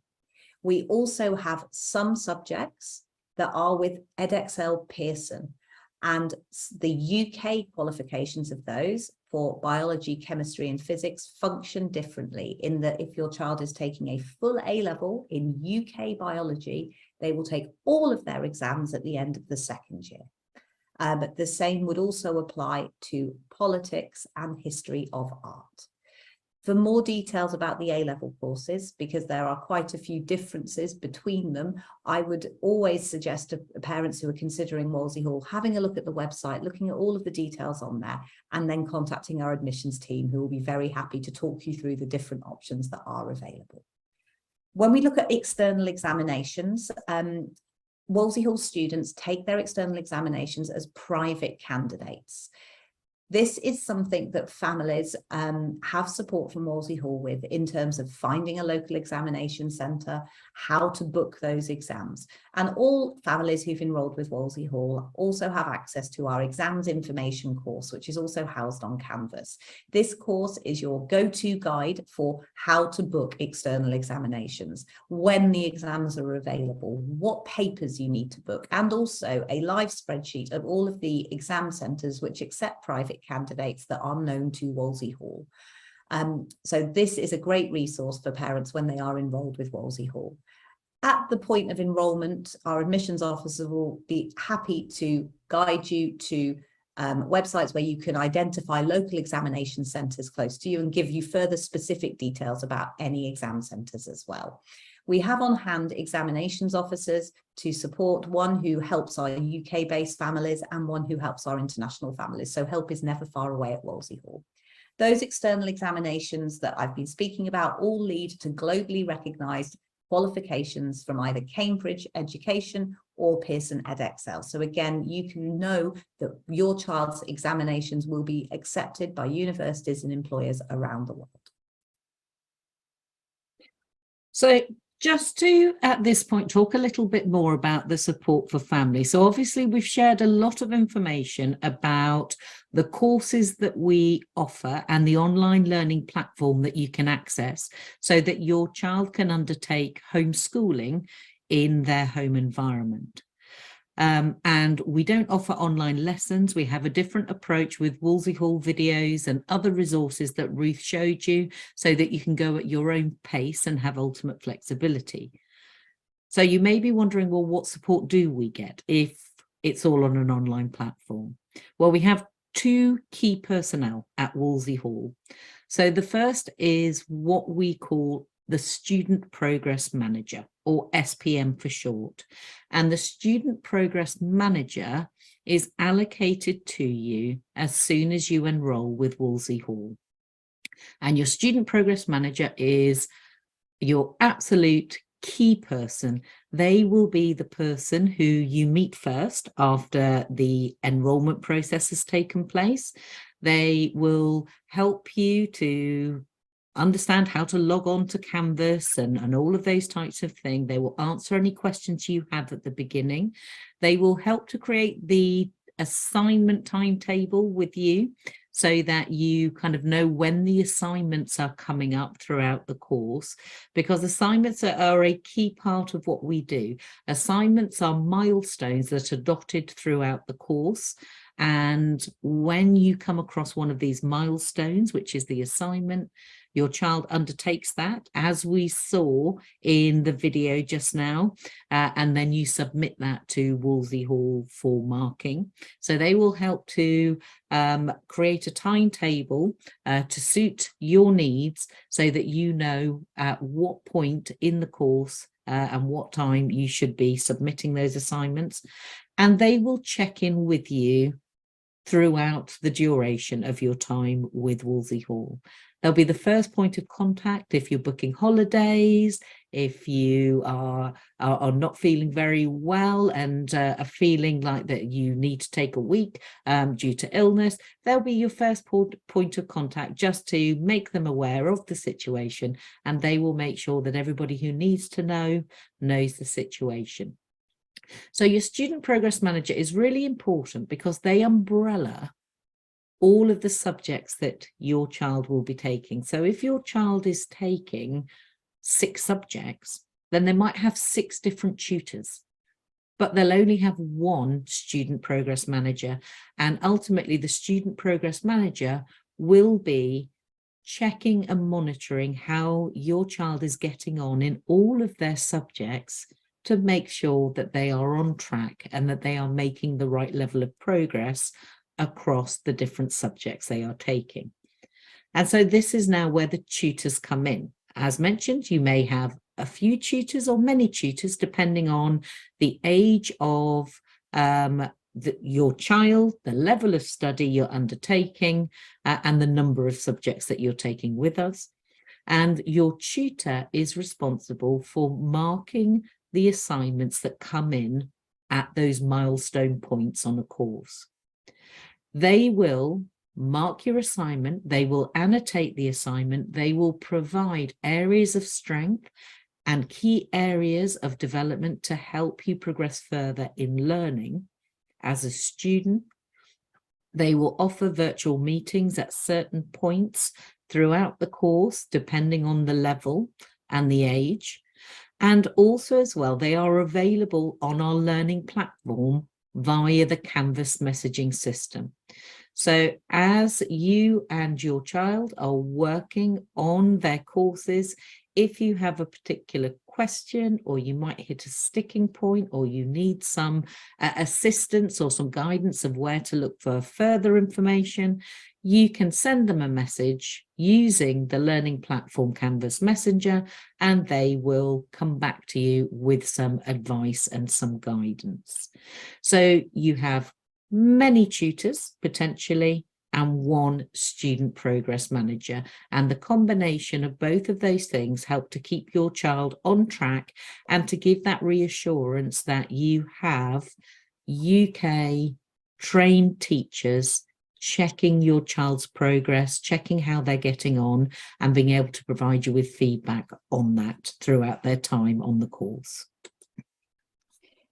We also have some subjects that are with Edexcel Pearson, and the UK qualifications of those for biology, chemistry and physics function differently, in that if your child is taking a full A-level in UK biology, they will take all of their exams at the end of the second year. But the same would also apply to politics and history of art. For more details about the A-level courses, because there are quite a few differences between them, I would always suggest to parents who are considering Wolsey Hall having a look at the website, looking at all of the details on there, and then contacting our admissions team, who will be very happy to talk you through the different options that are available. When we look at external examinations, Wolsey Hall students take their external examinations as private candidates. This is something that families have support from Wolsey Hall with, in terms of finding a local examination centre, how to book those exams. And all families who've enrolled with Wolsey Hall also have access to our exams information course, which is also housed on Canvas. This course is your go-to guide for how to book external examinations, when the exams are available, what papers you need to book, and also a live spreadsheet of all of the exam centres which accept private candidates that are known to Wolsey Hall. So this is a great resource for parents when they are enrolled with Wolsey Hall. At the point of enrolment, our admissions officer will be happy to guide you to websites where you can identify local examination centres close to you, and give you further specific details about any exam centres as well. We have on hand examinations officers to support, one who helps our UK-based families and one who helps our international families. So help is never far away at Wolsey Hall. Those external examinations that I've been speaking about all lead to globally recognised qualifications from either Cambridge Education or Pearson Edexcel. So again, you can know that your child's examinations will be accepted by universities and employers around the world. So just to, at this point, talk a little bit more about the support for families. So obviously we've shared a lot of information about the courses that we offer and the online learning platform that you can access, so that your child can undertake homeschooling in their home environment. And we don't offer online lessons. We have a different approach with Wolsey Hall videos and other resources that Ruth showed you, so that you can go at your own pace and have ultimate flexibility. So you may be wondering, well, what support do we get if it's all on an online platform? Well, we have two key personnel at Wolsey Hall. So the first is what we call the Student Progress Manager, or SPM for short. And the Student Progress Manager is allocated to you as soon as you enroll with Wolsey Hall. And your Student Progress Manager is your absolute key person. They will be the person who you meet first after the enrolment process has taken place. They will help you to understand how to log on to Canvas and all of those types of things. They will answer any questions you have at the beginning. They will help to create the assignment timetable with you, so that you kind of know when the assignments are coming up throughout the course, because assignments are a key part of what we do. Assignments are milestones that are dotted throughout the course. And when you come across one of these milestones, which is the assignment, your child undertakes that, as we saw in the video just now, and then you submit that to Wolsey Hall for marking. So they will help to create a timetable to suit your needs, so that you know at what point in the course and what time you should be submitting those assignments. And they will check in with you throughout the duration of your time with Wolsey Hall. They'll be the first point of contact if you're booking holidays, if you are not feeling very well and are feeling like that you need to take a week due to illness. They'll be your first point of contact, just to make them aware of the situation, and they will make sure that everybody who needs to know knows the situation. So your student progress manager is really important because they umbrella all of the subjects that your child will be taking. So if your child is taking 6 subjects, then they might have 6 different tutors, but they'll only have one student progress manager. And ultimately, the student progress manager will be checking and monitoring how your child is getting on in all of their subjects to make sure that they are on track and that they are making the right level of progress across the different subjects they are taking. And so this is now where the tutors come in. As mentioned, you may have a few tutors or many tutors, depending on the age of your child, the level of study you're undertaking, and the number of subjects that you're taking with us. And your tutor is responsible for marking the assignments that come in at those milestone points on a course. They will mark your assignment, they will annotate the assignment, they will provide areas of strength and key areas of development to help you progress further in learning as a student. They will offer virtual meetings at certain points throughout the course, depending on the level and the age. And also as well, they are available on our learning platform via the Canvas messaging system. So as you and your child are working on their courses, if you have a particular question, or you might hit a sticking point, or you need some assistance or some guidance of where to look for further information, you can send them a message using the learning platform Canvas Messenger, and they will come back to you with some advice and some guidance. So you have many tutors potentially and one student progress manager, and the combination of both of those things help to keep your child on track and to give that reassurance that you have UK trained teachers checking your child's progress, checking how they're getting on, and being able to provide you with feedback on that throughout their time on the course.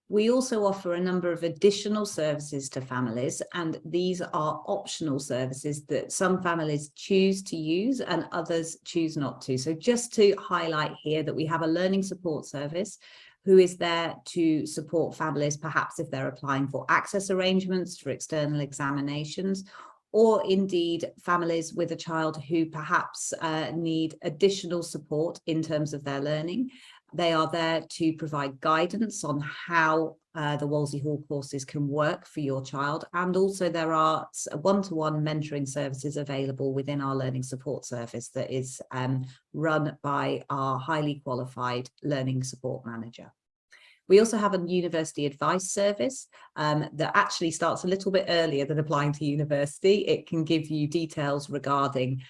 We also offer a number of additional services to families, and these are optional services that some families choose to use and others choose not to. So just to highlight here that we have a learning support service who is there to support families, perhaps if they're applying for access arrangements for external examinations, or indeed families with a child who perhaps need additional support in terms of their learning. They are there to provide guidance on how the Wolsey Hall courses can work for your child. And also there are one-to-one mentoring services available within our learning support service that is run by our highly qualified learning support manager. We also have a university advice service that actually starts a little bit earlier than applying to university. It can give you details regarding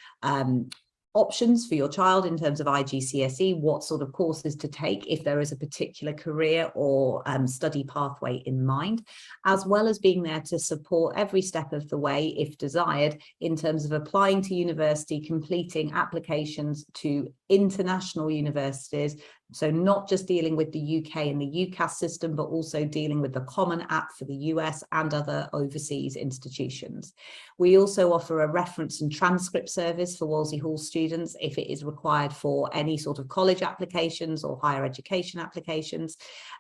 options for your child in terms of IGCSE, what sort of courses to take if there is a particular career or study pathway in mind, as well as being there to support every step of the way, if desired, in terms of applying to university, completing applications to international universities. So not just dealing with the UK and the UCAS system, but also dealing with the Common App for the US and other overseas institutions. We also offer a reference and transcript service for Wolsey Hall students if it is required for any sort of college applications or higher education applications.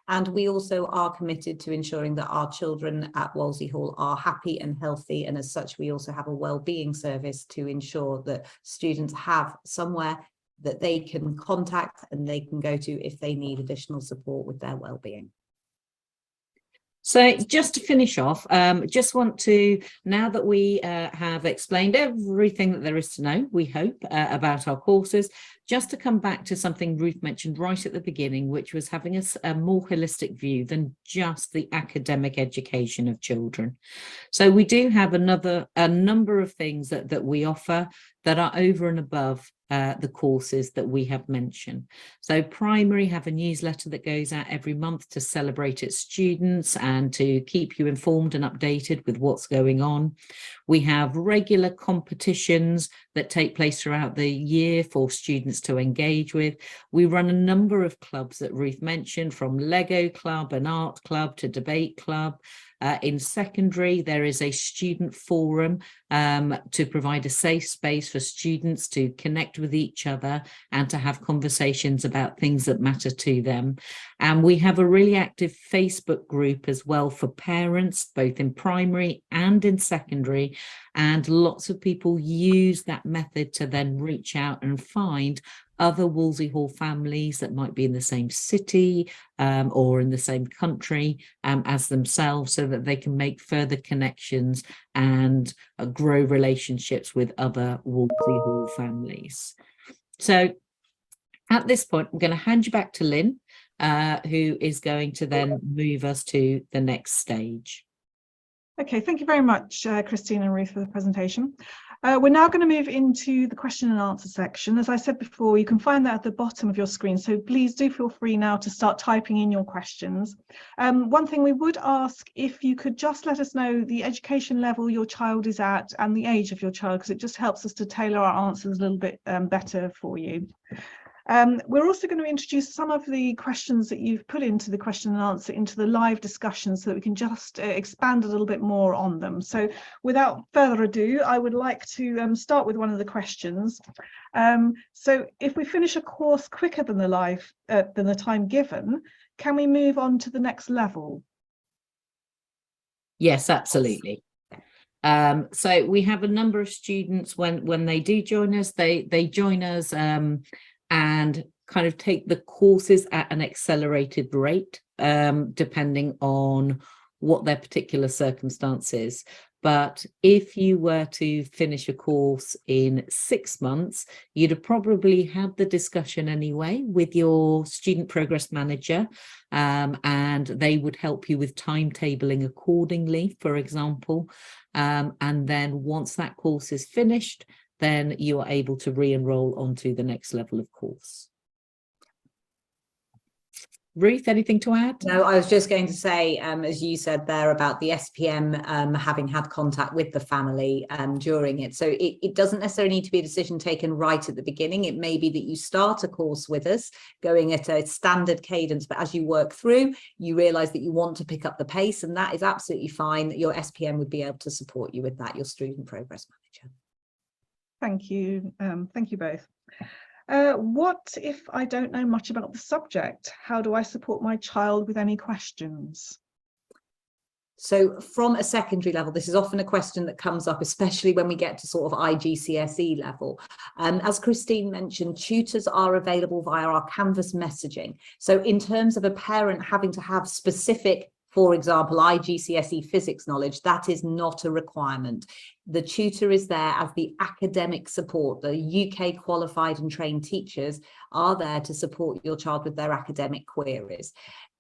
And we also are committed to ensuring that our children at Wolsey Hall are happy and healthy. And as such, we also have a well-being service to ensure that students have somewhere that they can contact and they can go to if they need additional support with their well-being. So just to finish off, just want to, now that we have explained everything that there is to know, we hope, about our courses, just to come back to something Ruth mentioned right at the beginning, which was having a more holistic view than just the academic education of children. So we do have a number of things that we offer that are over and above the courses that we have mentioned. So primary have a newsletter that goes out every month to celebrate its students and to keep you informed and updated with what's going on. We have regular competitions that take place throughout the year for students to engage with. We run a number of clubs that Ruth mentioned, from Lego Club and Art Club to Debate Club. In secondary, there is a student forum to provide a safe space for students to connect with each other and to have conversations about things that matter to them. And we have a really active Facebook group as well for parents, both in primary and in secondary. And lots of people use that method to then reach out and find other Wolsey Hall families that might be in the same city or in the same country as themselves, so that they can make further connections and grow relationships with other Wolsey Hall families. So at this point, I'm going to hand you back to Lynn, who is going to then move us to the next stage. Okay, thank you very much, Christine and Ruth, for the presentation. We're now going to move into the question and answer section. As I said before, you can find that at the bottom of your screen, so please do feel free now to start typing in your questions. One thing we would ask, if you could just let us know the education level your child is at and the age of your child, because it just helps us to tailor our answers a little bit better for you. We're also going to introduce some of the questions that you've put into the question and answer into the live discussion, so that we can just expand a little bit more on them. So without further ado, I would like to start with one of the questions. So if we finish a course quicker than the time given, can we move on to the next level? Yes, absolutely. So we have a number of students when they do join us, they join us and kind of take the courses at an accelerated rate, depending on what their particular circumstance is. But if you were to finish a course in 6 months, you'd have probably had the discussion anyway with your student progress manager, and they would help you with timetabling accordingly, for example. And then once that course is finished, then you are able to re-enroll onto the next level of course. Ruth, anything to add? No, I was just going to say, as you said there about the SPM having had contact with the family during it. So it doesn't necessarily need to be a decision taken right at the beginning. It may be that you start a course with us going at a standard cadence, but as you work through, you realise that you want to pick up the pace, and that is absolutely fine. Your SPM would be able to support you with that, your student progress manager. Thank you. Thank you both. What if I don't know much about the subject? How do I support my child with any questions? So from a secondary level, this is often a question that comes up, especially when we get to sort of IGCSE level. As Christine mentioned, tutors are available via our Canvas messaging. So in terms of a parent having to have specific, for example, IGCSE physics knowledge, that is not a requirement. The tutor is there as the academic support. The UK qualified and trained teachers are there to support your child with their academic queries.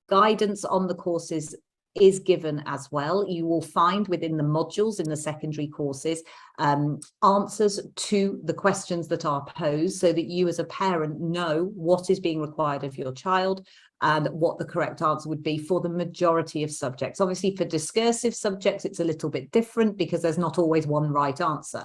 Guidance on the courses is given as well. You will find within the modules in the secondary courses answers to the questions that are posed, so that you as a parent know what is being required of your child and what the correct answer would be for the majority of subjects. Obviously, for discursive subjects, it's a little bit different because there's not always one right answer.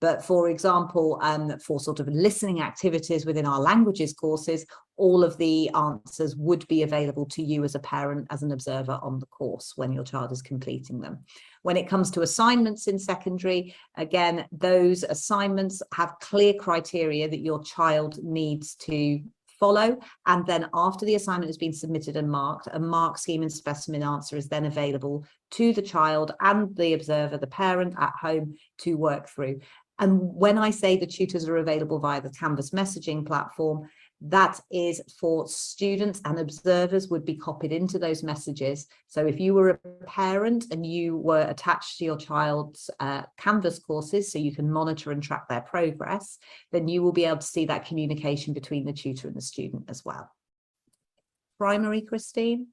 But for example, for sort of listening activities within our languages courses, all of the answers would be available to you as a parent, as an observer on the course when your child is completing them. When it comes to assignments in secondary, again, those assignments have clear criteria that your child needs to follow, and then after the assignment has been submitted and marked, a mark scheme and specimen answer is then available to the child and the observer, the parent at home, to work through. And when I say the tutors are available via the Canvas messaging platform, That is for students, and observers would be copied into those messages. So if you were a parent and you were attached to your child's Canvas courses, so you can monitor and track their progress, then you will be able to see that communication between the tutor and the student as well. Primary, Christine?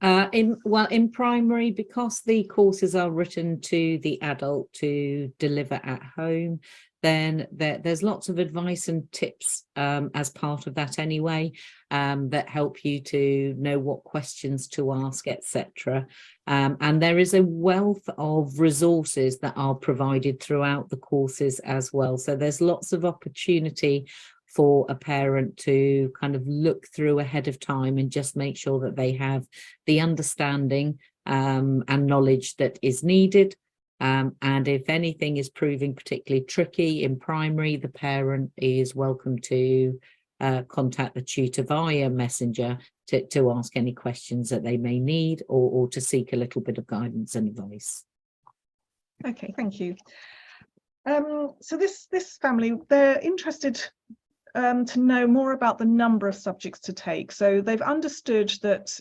In primary, because the courses are written to the adult to deliver at home, then there's lots of advice and tips as part of that anyway, that help you to know what questions to ask, etc. And there is a wealth of resources that are provided throughout the courses as well. So there's lots of opportunity for a parent to kind of look through ahead of time and just make sure that they have the understanding and knowledge that is needed. And if anything is proving particularly tricky in primary, the parent is welcome to contact the tutor via messenger to ask any questions that they may need, or to seek a little bit of guidance and advice. Okay, thank you. So this family, they're interested to know more about the number of subjects to take. So they've understood that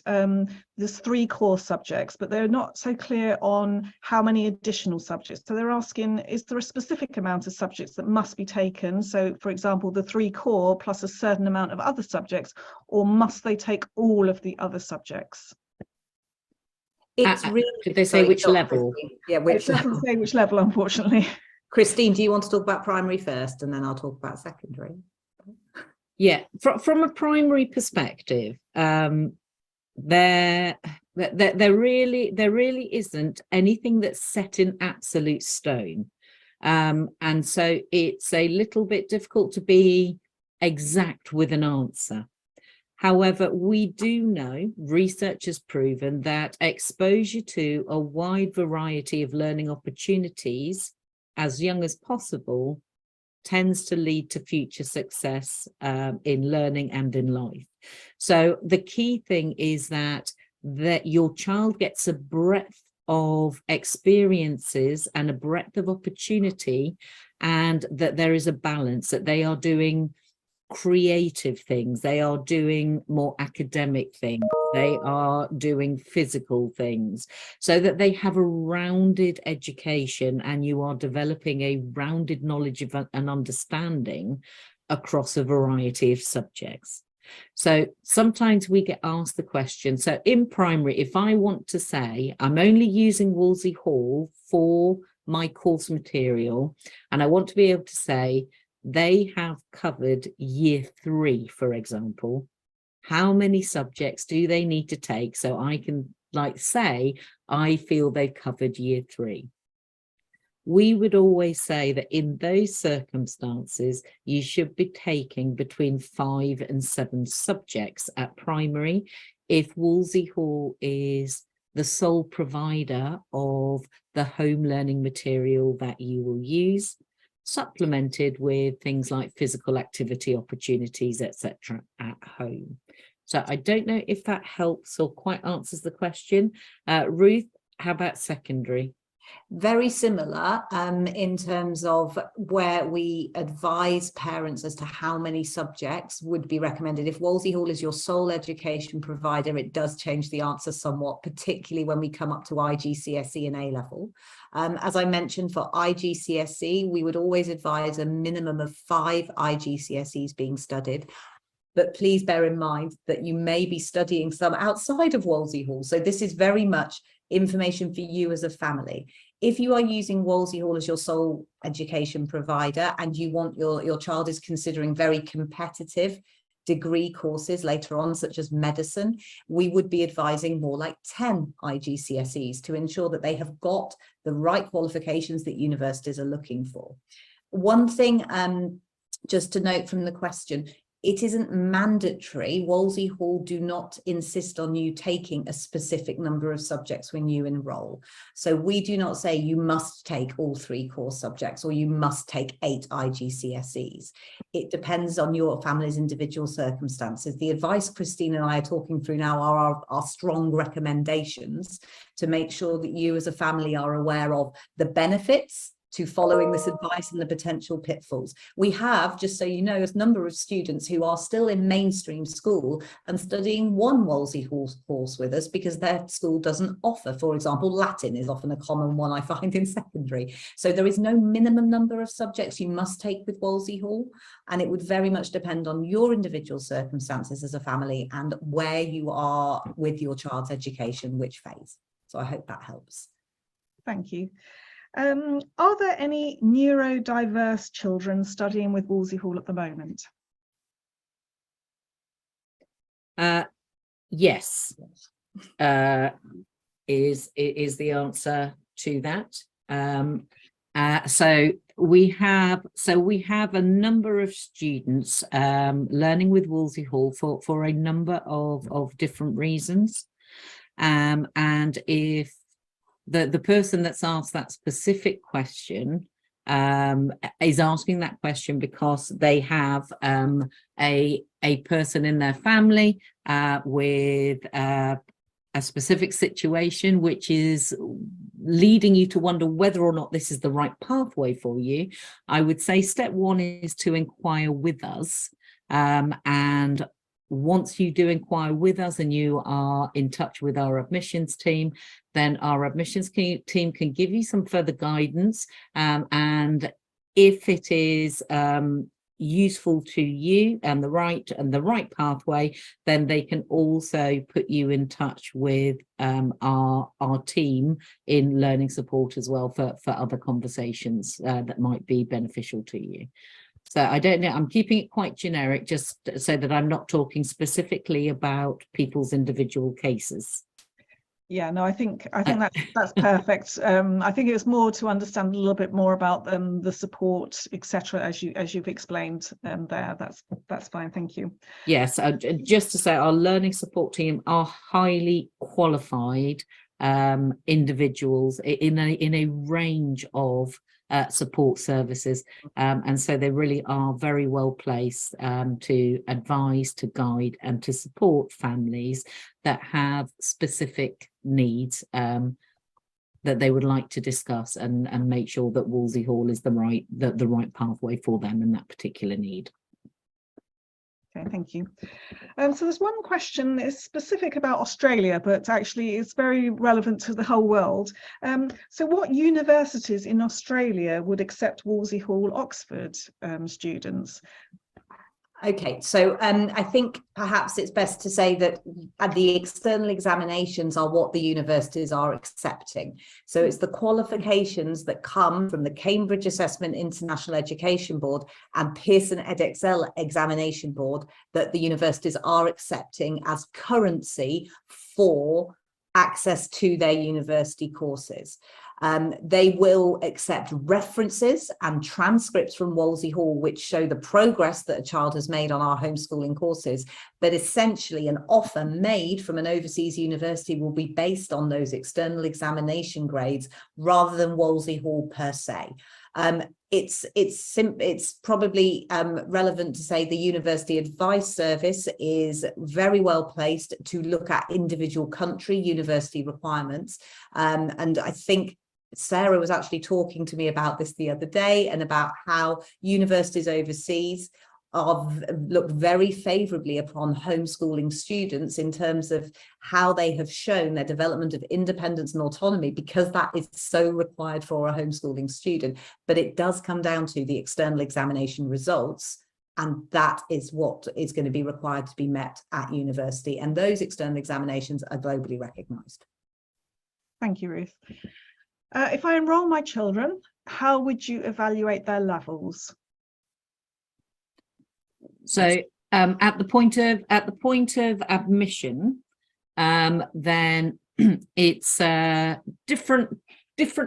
there's 3 core subjects, but they're not so clear on how many additional subjects. So they're asking, is there a specific amount of subjects that must be taken? So for example, the 3 core plus a certain amount of other subjects, or must they take all of the other subjects? It's really, did they say which level? Christine. Yeah, which It level? doesn't say which level, unfortunately. Christine, do you want to talk about primary first, and then I'll talk about secondary? Yeah, from a primary perspective, there really isn't anything that's set in absolute stone, and so it's a little bit difficult to be exact with an answer. However, we do know, research has proven that exposure to a wide variety of learning opportunities as young as possible tends to lead to future success in learning and in life. So the key thing is that your child gets a breadth of experiences and a breadth of opportunity, and that there is a balance, that they are doing creative things, they are doing more academic things, they are doing physical things, so that they have a rounded education, and you are developing a rounded knowledge of and understanding across a variety of subjects. So sometimes we get asked the question, so in primary, if I want to say I'm only using Wolsey Hall for my course material, and I want to be able to say they have covered year 3, for example, how many subjects do they need to take so I can say I feel they've covered year 3? We would always say that in those circumstances you should be taking between 5 and 7 subjects at primary if Wolsey Hall is the sole provider of the home learning material that you will use, supplemented with things like physical activity opportunities, etc. at home. So I don't know if that helps or quite answers the question. Ruth, how about secondary? Very similar in terms of where we advise parents as to how many subjects would be recommended. If Wolsey Hall is your sole education provider, it does change the answer somewhat, particularly when we come up to IGCSE and A-level. As I mentioned, for IGCSE, we would always advise a minimum of 5 IGCSEs being studied. But please bear in mind that you may be studying some outside of Wolsey Hall. So this is very much information for you as a family. If you are using Wolsey Hall as your sole education provider and you want your child is considering very competitive degree courses later on, such as medicine, we would be advising more like 10 IGCSEs to ensure that they have got the right qualifications that universities are looking for. One thing just to note from the question, it isn't mandatory. Wolsey Hall do not insist on you taking a specific number of subjects when you enroll. So we do not say you must take all 3 core subjects or you must take 8 IGCSEs. It depends on your family's individual circumstances. The advice Christine and I are talking through now are our strong recommendations to make sure that you as a family are aware of the benefits to following this advice and the potential pitfalls. We have, just so you know, a number of students who are still in mainstream school and studying one Wolsey Hall course with us because their school doesn't offer, for example, Latin is often a common one I find in secondary. So there is no minimum number of subjects you must take with Wolsey Hall, and it would very much depend on your individual circumstances as a family and where you are with your child's education, which phase. So I hope that helps. Thank you. Are there any neurodiverse children studying with Wolsey Hall at the moment? Yes, is the answer to that. So we have a number of students learning with Wolsey Hall for a number of different reasons, and if the person that's asked that specific question is asking that question because they have a person in their family with a specific situation which is leading you to wonder whether or not this is the right pathway for you, I would say step one is to inquire with us, and once you do inquire with us and you are in touch with our admissions team, then our admissions team can give you some further guidance, and if it is useful to you and the right pathway, then they can also put you in touch with our team in learning support as well for other conversations that might be beneficial to you. So I don't know, I'm keeping it quite generic just so that I'm not talking specifically about people's individual cases. Yeah, no, I think that's perfect. I think it was more to understand a little bit more about the support, etc., as you've explained there. That's fine. Thank you. Yes, just to say, our learning support team are highly qualified individuals in a range of support services, and so they really are very well placed to advise, to guide, and to support families that have specific needs that they would like to discuss and make sure that Wolsey Hall is the right pathway for them in that particular need. Okay, thank you. So there's one question that's specific about Australia, but actually it's very relevant to the whole world. So what universities in Australia would accept Wolsey Hall Oxford students? Okay, so I think perhaps it's best to say that the external examinations are what the universities are accepting. So it's the qualifications that come from the Cambridge Assessment International Education Board and Pearson EdXL Examination Board that the universities are accepting as currency for access to their university courses. They will accept references and transcripts from Wolsey Hall, which show the progress that a child has made on our homeschooling courses. But essentially, an offer made from an overseas university will be based on those external examination grades rather than Wolsey Hall per se. It's probably relevant to say the University Advice Service is very well placed to look at individual country university requirements. And I think Sarah was actually talking to me about this the other day and about how universities overseas look very favourably upon homeschooling students in terms of how they have shown their development of independence and autonomy, because that is so required for a homeschooling student. But it does come down to the external examination results, and that is what is going to be required to be met at university. And those external examinations are globally recognised. Thank you, Ruth. If I enrol my children, how would you evaluate their levels? So at the point of admission, then it's different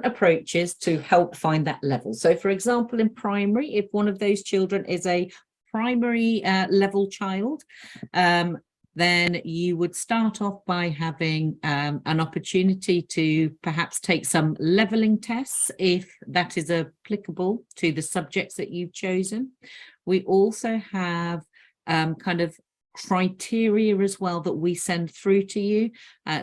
approaches to help find that level. So, for example, in primary, if one of those children is a primary level child, then you would start off by having an opportunity to perhaps take some levelling tests if that is applicable to the subjects that you've chosen. We also have kind of criteria as well that we send through to you,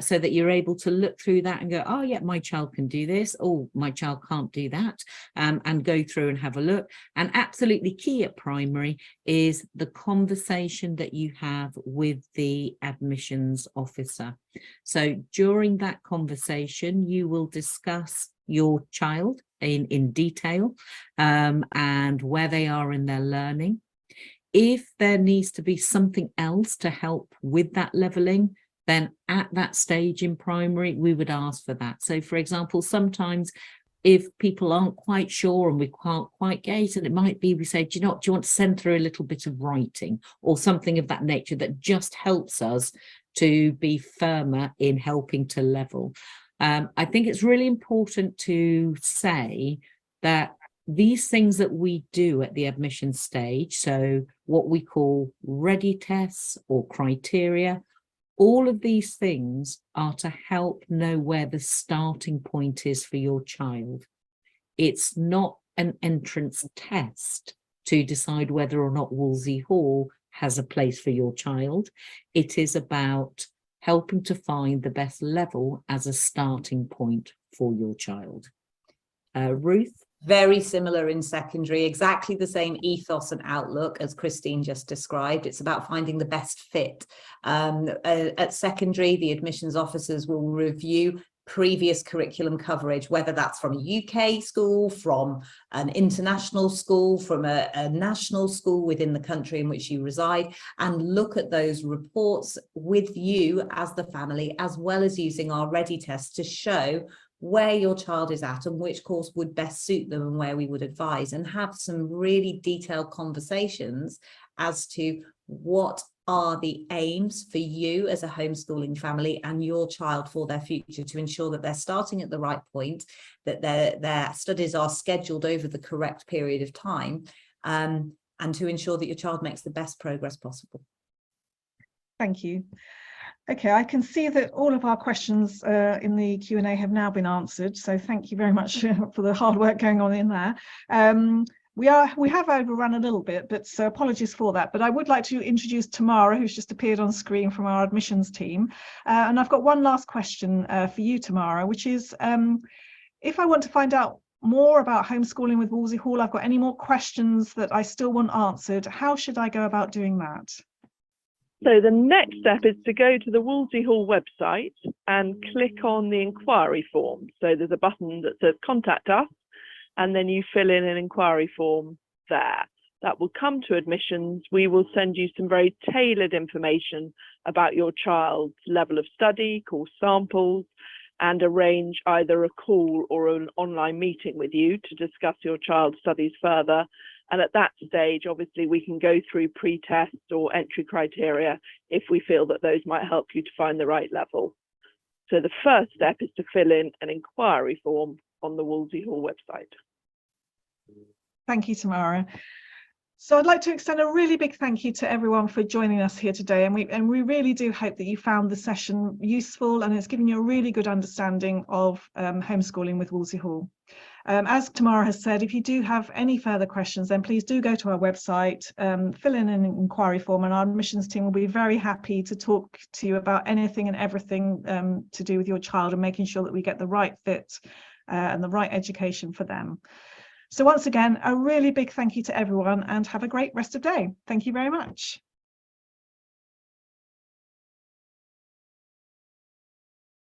so that you're able to look through that and go, oh yeah, my child can do this, oh my child can't do that, and go through and have a look. And absolutely key at primary is the conversation that you have with the admissions officer. So during that conversation, you will discuss your child in detail, and where they are in their learning. If there needs to be something else to help with that levelling, then at that stage in primary, we would ask for that. So, for example, sometimes if people aren't quite sure and we can't quite gauge, and it might be we say, do you want to send through a little bit of writing or something of that nature that just helps us to be firmer in helping to level. I think it's really important to say that these things that we do at the admission stage, so what we call ready tests or criteria, all of these things are to help know where the starting point is for your child. It's not an entrance test to decide whether or not Wolsey Hall has a place for your child. It is about helping to find the best level as a starting point for your child. Ruth? Very similar in secondary, exactly the same ethos and outlook as Christine just described. It's about finding the best fit. At secondary, the admissions officers will review previous curriculum coverage, whether that's from a UK school, from an international school, from a national school within the country in which you reside, and look at those reports with you as the family, as well as using our ready test to show where your child is at and which course would best suit them and where we would advise, and have some really detailed conversations as to what are the aims for you as a homeschooling family and your child for their future, to ensure that they're starting at the right point, that their studies are scheduled over the correct period of time, and to ensure that your child makes the best progress possible. Thank you. Okay, I can see that all of our questions in the Q&A have now been answered, so thank you very much for the hard work going on in there. We have overrun a little bit, but so apologies for that. But I would like to introduce Tamara, who's just appeared on screen from our admissions team. And I've got one last question for you, Tamara, which is, if I want to find out more about homeschooling with Wolsey Hall, I've got any more questions that I still want answered, how should I go about doing that? So the next step is to go to the Wolsey Hall website and click on the inquiry form. So there's a button that says contact us, and then you fill in an inquiry form there. That will come to admissions. We will send you some very tailored information about your child's level of study, course samples, and arrange either a call or an online meeting with you to discuss your child's studies further. And at that stage, obviously, we can go through pre-test or entry criteria if we feel that those might help you to find the right level. So the first step is to fill in an inquiry form on the Wolsey Hall website. Thank you, Tamara. So I'd like to extend a really big thank you to everyone for joining us here today. And we really do hope that you found the session useful and it's given you a really good understanding of homeschooling with Wolsey Hall. As Tamara has said, if you do have any further questions, then please do go to our website, fill in an inquiry form, and our admissions team will be very happy to talk to you about anything and everything to do with your child and making sure that we get the right fit and the right education for them. So once again, a really big thank you to everyone and have a great rest of the day. Thank you very much.